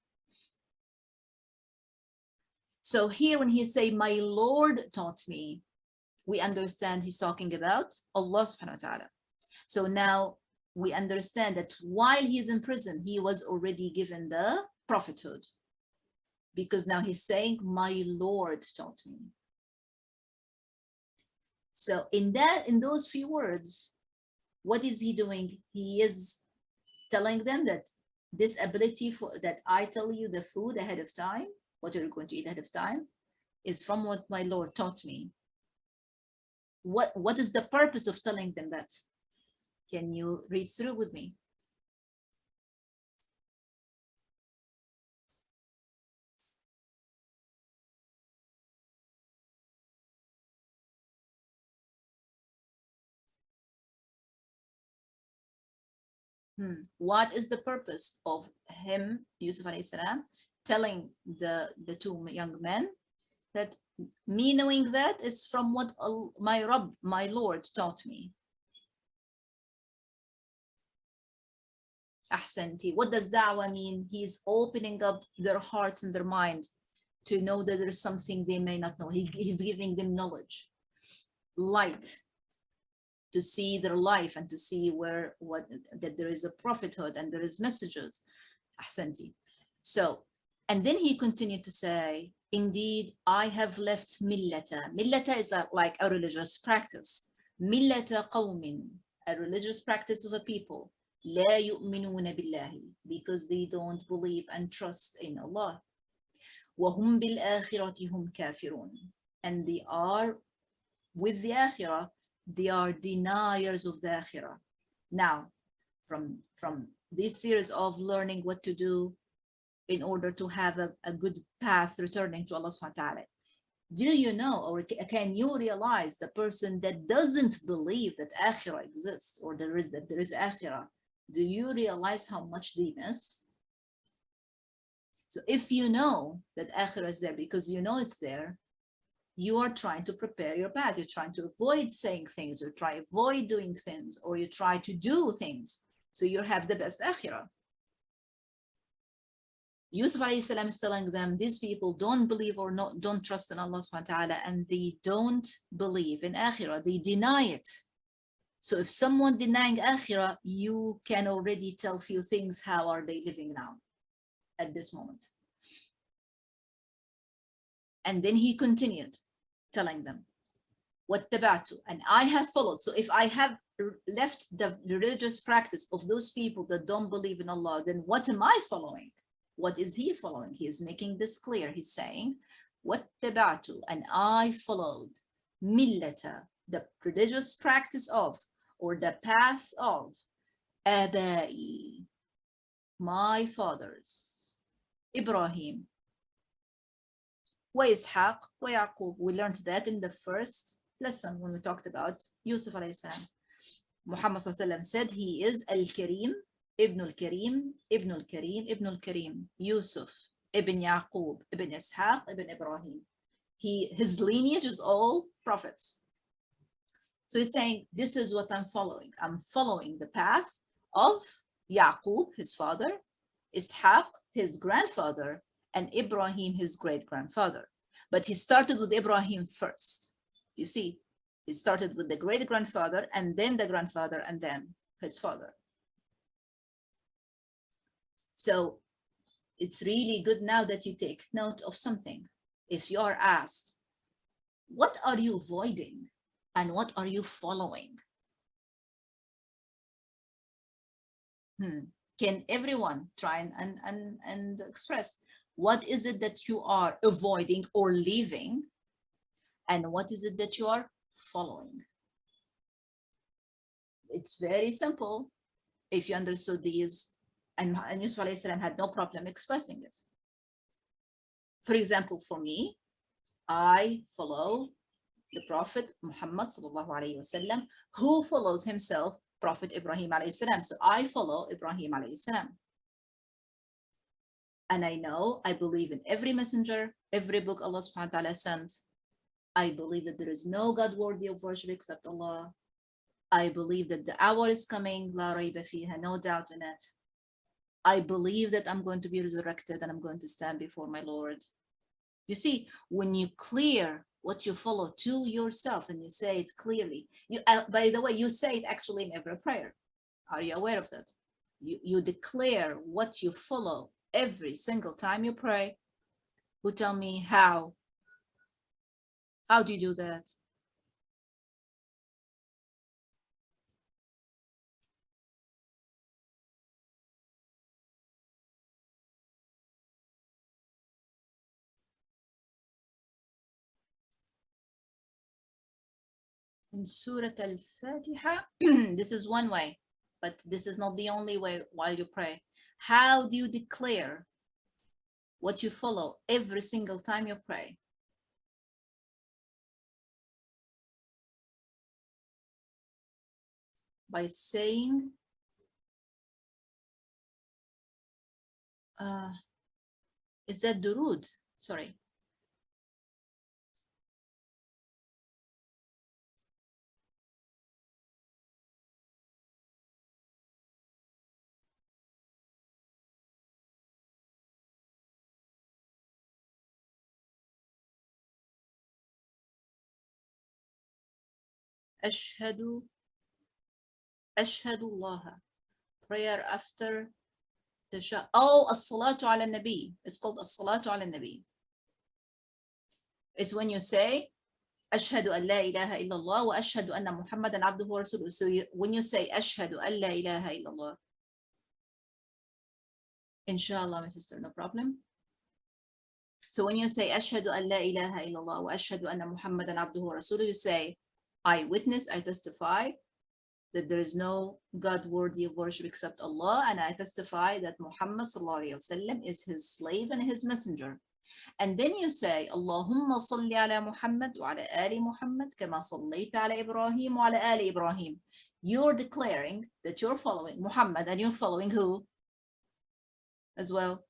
So here when he say, my Lord taught me, we understand he's talking about Allah subhanahu wa ta'ala. So now we understand that while he's in prison, he was already given the prophethood, because now he's saying, my Lord taught me. So in those few words, what is he doing? He is telling them that this ability that I tell you the food ahead of time, what you're going to eat ahead of time, is from what my Lord taught me. What is the purpose of telling them that? Can you read through with me? What is the purpose of him, Yusuf alayhi salam, telling the 2 young men That me knowing that is from what my Rabb, my Lord, taught me. Ahsanti. What does da'wah mean? He's opening up their hearts and their mind to know that there's something they may not know. He's giving them knowledge, light, to see their life and to see that there is a prophethood and there is messages. Ahsanti. So, and then he continued to say, indeed, I have left millata. Millata is like a religious practice. Millata qawmin, a religious practice of a people. لا يؤمنون بالله, because they don't believe and trust in Allah. وهم بالآخرة هم كافرون, and they are with the akhirah, they are deniers of the akhirah. Now, from this series of learning what to do in order to have a good path returning to Allah subhanahu wa ta'ala, do you know, or can you realize the person that doesn't believe that akhirah exists, or there is akhirah, do you realize how much they miss? So if you know that akhirah is there because you know it's there, you are trying to prepare your path. You're trying to avoid saying things, or try avoid doing things, or you try to do things so you have the best akhirah. Yusuf alayhi salam is telling them, these people don't believe or don't trust in Allah subhanahu wa ta'ala, and they don't believe in akhirah. They deny it. So if someone denying akhirah, you can already tell few things. How are they living now at this moment? And then he continued telling them, وَاتَّبَعْتُ, and I have followed. So if I have left the religious practice of those people that don't believe in Allah, then what am I following? What is he following? He is making this clear. He's saying, وَاتَّبَعْتُ, and I followed millata, the religious practice of, or the path of, abai, my fathers, Ibrahim, wa Ishaq, wa Yaqub. We learned that in the first lesson when we talked about Yusuf alayhi salam. Muhammad said he is Al-Karim, Ibn al-Karim, Ibn al-Karim, Ibn al-Karim, Yusuf, Ibn Yaqub, Ibn Ishaq, Ibn Ibrahim. His lineage is all prophets. So he's saying, this is what I'm following. I'm following the path of Yaqub, his father, Ishaq, his grandfather, and Ibrahim, his great-grandfather. But he started with Ibrahim first. You see, he started with the great-grandfather, and then the grandfather, and then his father. So it's really good now that you take note of something. If you are asked, what are you avoiding and what are you following? Can everyone try and express, what is it that you are avoiding or leaving, and what is it that you are following? It's very simple if you understood these, and Yusuf alayhi salam had no problem expressing it. For example, for me, I follow the Prophet Muhammad sallallahu alayhi wasallam, who follows himself Prophet Ibrahim alayhi salam. So I follow Ibrahim alayhi salam. And I know, I believe in every messenger, every book Allah subhanahu wa ta'ala sent. I believe that there is no God worthy of worship except Allah. I believe that the hour is coming, la rayba fiha, no doubt in it. I believe that I'm going to be resurrected and I'm going to stand before my Lord. You see, when you clear what you follow to yourself and you say it clearly, by the way, you say it actually in every prayer. Are you aware of that? You declare what you follow every single time you pray. Who tell me how? How do you do that? In Surah Al-Fatiha, this is one way, but this is not the only way while you pray. How do you declare what you follow every single time you pray? By saying, is that durud? Sorry. أشهد أشهد الله. Prayer after الصلاة على النبي. It's called الصلاة على النبي. It's when you say أشهد أن لا إله إلا الله وأشهد أن محمدا عبده ورسوله. So when you say أشهد أن لا إله إلا الله, inshallah, my sister, no problem. So when you say أشهد أن لا إله إلا الله وأشهد أن محمدا عبده ورسوله, you say I witness, I testify that there is no God worthy of worship except Allah, and I testify that Muhammad sallallahu alaihi wasallam is his slave and his messenger. And then you say اللهم صل على محمد وعلى آل محمد كما صليت على إبراهيم وعلى آل إبراهيم. You're declaring that you're following Muhammad and you're following who as well?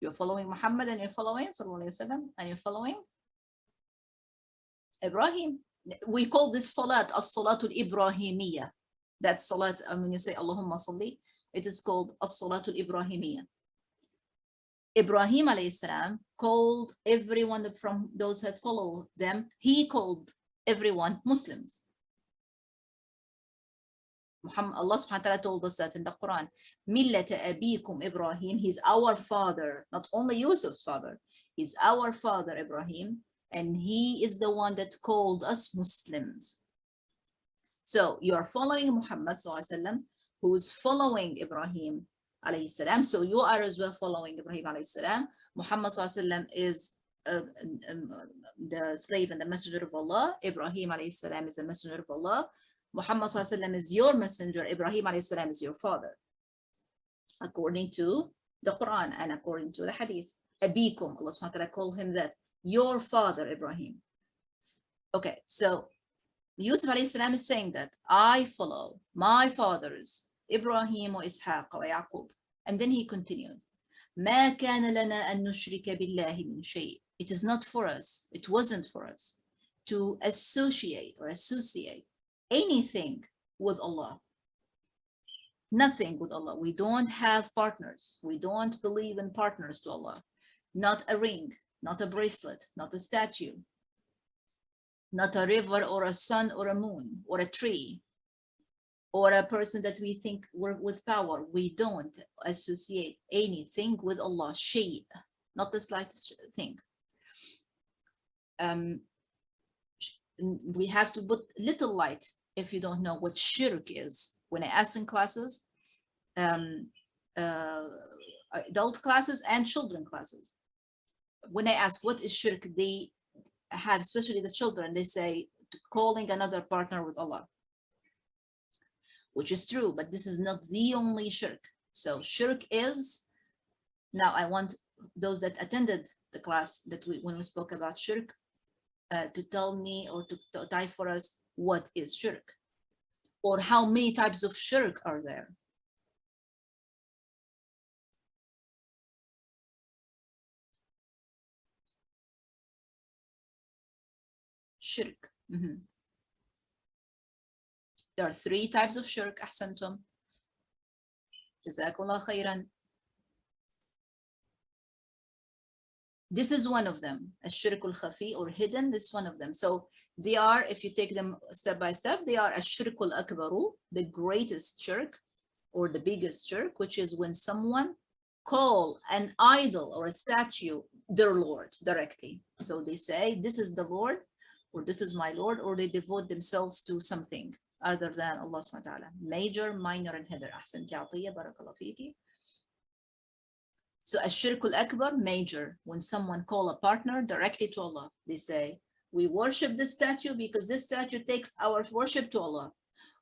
You're following Muhammad and you're following sallallahu alaihi wasallam and you're following Ibrahim. We call this salat as-salatul Ibrahimiyya. That salat, when you say Allahumma salli, it is called as-salatul Ibrahimiyya. Ibrahim alayhi salam called everyone from those that follow them, he called everyone Muslims. Allah subhanahu wa ta'ala told us that in the Quran. Millata abikum Ibrahim, he's our father, not only Yusuf's father, he's our father Ibrahim, and he is the one that called us Muslims. So you're following Muhammad sallallahu alaihi wasallam, who is following Ibrahim alayhi salam. So you are as well following Ibrahim alayhi salam. Muhammad sallallahu alaihi wasallam is the slave and the messenger of Allah. Ibrahim alayhi salam is the messenger of Allah. Muhammad sallallahu alaihi wasallam is your messenger. Ibrahim alayhi salam is your father, according to the Quran and according to the Hadith. Abikum, Allah subhanahu wa ta'ala called him that, your father Ibrahim. Okay, so Yusuf alayhi salam is saying that I follow my fathers Ibrahim wa Ishaq wa Yaqub. And then he continued, ما كان لنا أن نشرك بالله من شيء. It is not for us, it wasn't for us to associate anything with Allah. Nothing with Allah. We don't have partners. We don't believe in partners to Allah. Not a ring, not a bracelet, not a statue, not a river or a sun or a moon or a tree or a person that we think with power. We don't associate anything with Allah. Shay, not the slightest thing. We have to put little light if you don't know what shirk is. When I ask in classes, adult classes and children classes, when I ask what is shirk, they have, especially the children, they say calling another partner with Allah, which is true, but this is not the only shirk. So shirk is, now I want those that attended the class that when we spoke about shirk, to tell me or to type for us what is shirk, or how many types of shirk are there. Shirk. There are 3 types of shirk. Ahsantum. Jazakumullah khairan. This is one of them. Ash-shirk al-khafi, or hidden, this is one of them. So they are, if you take them step by step, they are ash-shirk al-akbaru, the greatest shirk or the biggest shirk, which is when someone call an idol or a statue their Lord directly. So they say, this is the Lord, or this is my Lord, or they devote themselves to something other than Allah subhanahu wa ta'ala. Major, minor, and hidden. Ahsanti Atiyya, barakallahu fiki. So ash-shirk al-akbar, major, when someone call a partner directly to Allah. They say, we worship this statue because this statue takes our worship to Allah.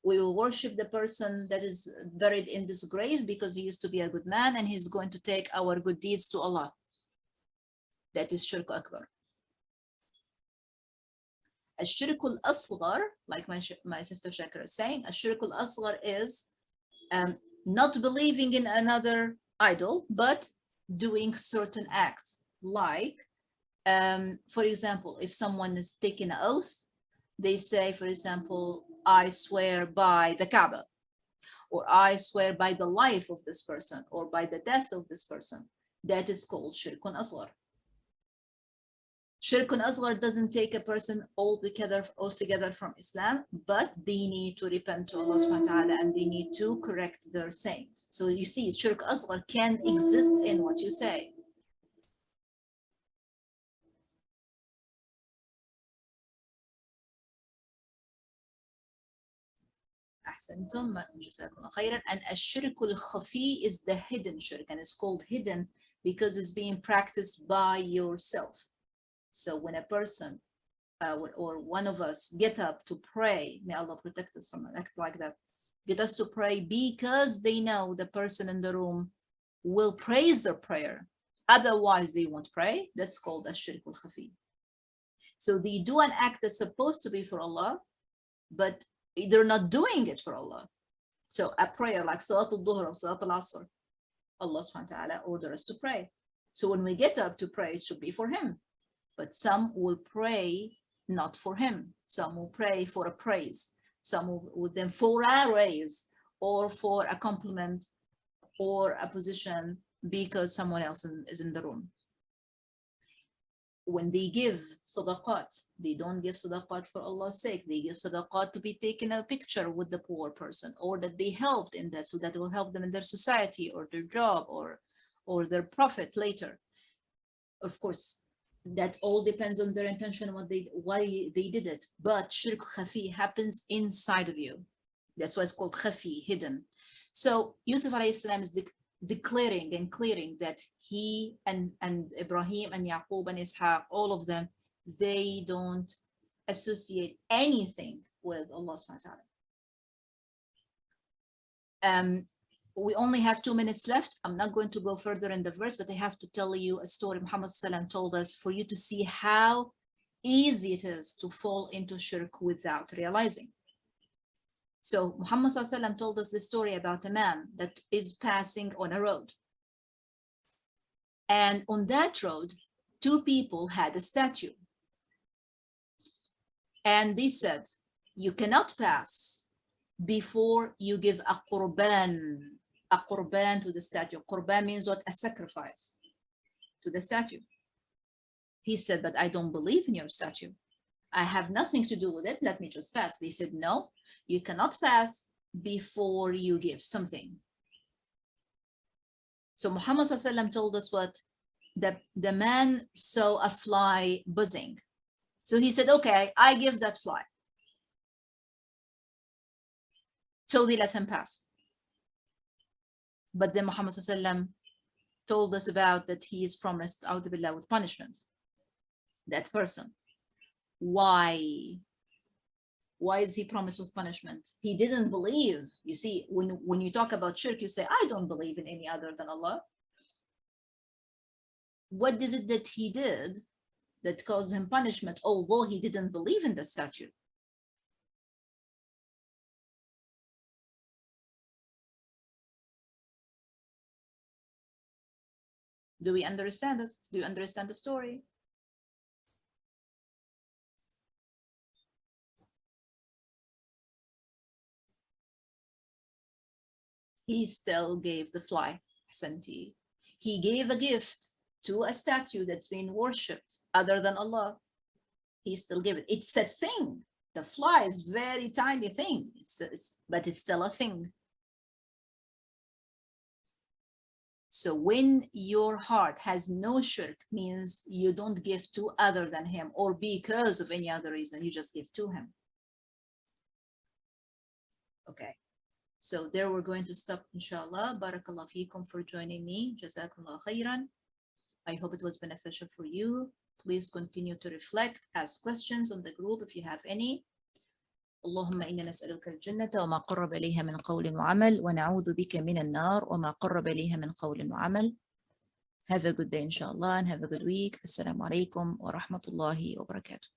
We will worship the person that is buried in this grave because he used to be a good man and he's going to take our good deeds to Allah. That is shirk akbar. Ash-shirk al-asghar, like my sister Shakira is saying, ash-shirk al-asghar is not believing in another idol, but doing certain acts. Like, for example, if someone is taking an oath, they say, for example, I swear by the Kaaba. or I swear by the life of this person or by the death of this person. That is called shirkun asghar. Shirkun asghar doesn't take a person altogether from Islam, but they need to repent to Allah subhanahu wa ta'ala and they need to correct their sayings. So you see, shirk asghar can exist in what you say. أحسنتم جزاكم الله خيرا. And الشرك الخفي is the hidden shirk, and it's called hidden because it's being practiced by yourself. So when a person or one of us get up to pray, may Allah protect us from an act like that, get us to pray because they know the person in the room will praise their prayer, otherwise they won't pray, that's called الشرك الخفي. So they do an act that's supposed to be for Allah, but they're not doing it for Allah. So a prayer like Salat al-Dhuhr or Salat al-Asr, Allah subhanahu wa ta'ala orders us to pray. So when we get up to pray, it should be for Him. But some will pray not for Him. Some will pray for a praise. Some will then for a raise or for a compliment or a position because someone else is in the room. When they give sadaqat, they don't give sadaqat for Allah's sake. They give sadaqat to be taken a picture with the poor person, or that they helped in that, so that it will help them in their society or their job or their profit later. Of course, that all depends on their intention, why they did it. But shirk khafi happens inside of you. That's why it's called khafi, hidden. So Yusuf alayhi salam is declaring and clearing that he and Ibrahim and Yaqub and Ishaq, all of them, they don't associate anything with Allah subhanahu wa ta'ala. We only have 2 minutes left. I'm not going to go further in the verse, but I have to tell you a story Muhammad sallam told us for you to see how easy it is to fall into shirk without realizing. So Muhammad sallam told us the story about a man that is passing on a road. And on that road, two people had a statue. And they said, you cannot pass before you give a qurban to the statue. Qurban means what? A sacrifice to the statue. He said, but I don't believe in your statue. I have nothing to do with it. Let me just pass. They said, no, you cannot pass before you give something. So Muhammad ﷺ told us what? The man saw a fly buzzing. So he said, okay, I give that fly. So they let him pass. But then Muhammad ﷺ told us about that he is promised a'udhu billah with punishment. That person. Why is he promised with punishment? He didn't believe. You see, when you talk about shirk, you say, I don't believe in any other than Allah. What is it that he did that caused him punishment, although he didn't believe in the statue? Do we understand it? Do you understand the story? He still gave the fly, Santi. He gave a gift to a statue that's being worshipped other than Allah. He still gave it. It's a thing. The fly is very tiny thing, but it's still a thing. So when your heart has no shirk, means you don't give to other than Him, or because of any other reason, you just give to Him. Okay. So there we're going to stop, inshallah. Barakallah feekum for joining me. Jazakumullah khairan. I hope it was beneficial for you. Please continue to reflect, ask questions on the group if you have any. اللهم إنا نسألك الجنة وما قرب إليها من قول وعمل ونعوذ بك من النار وما قرب إليها من قول وعمل. Have a good day, inshallah, and have a good week. Assalamu alaikum wa rahmatullahi wa barakatuh.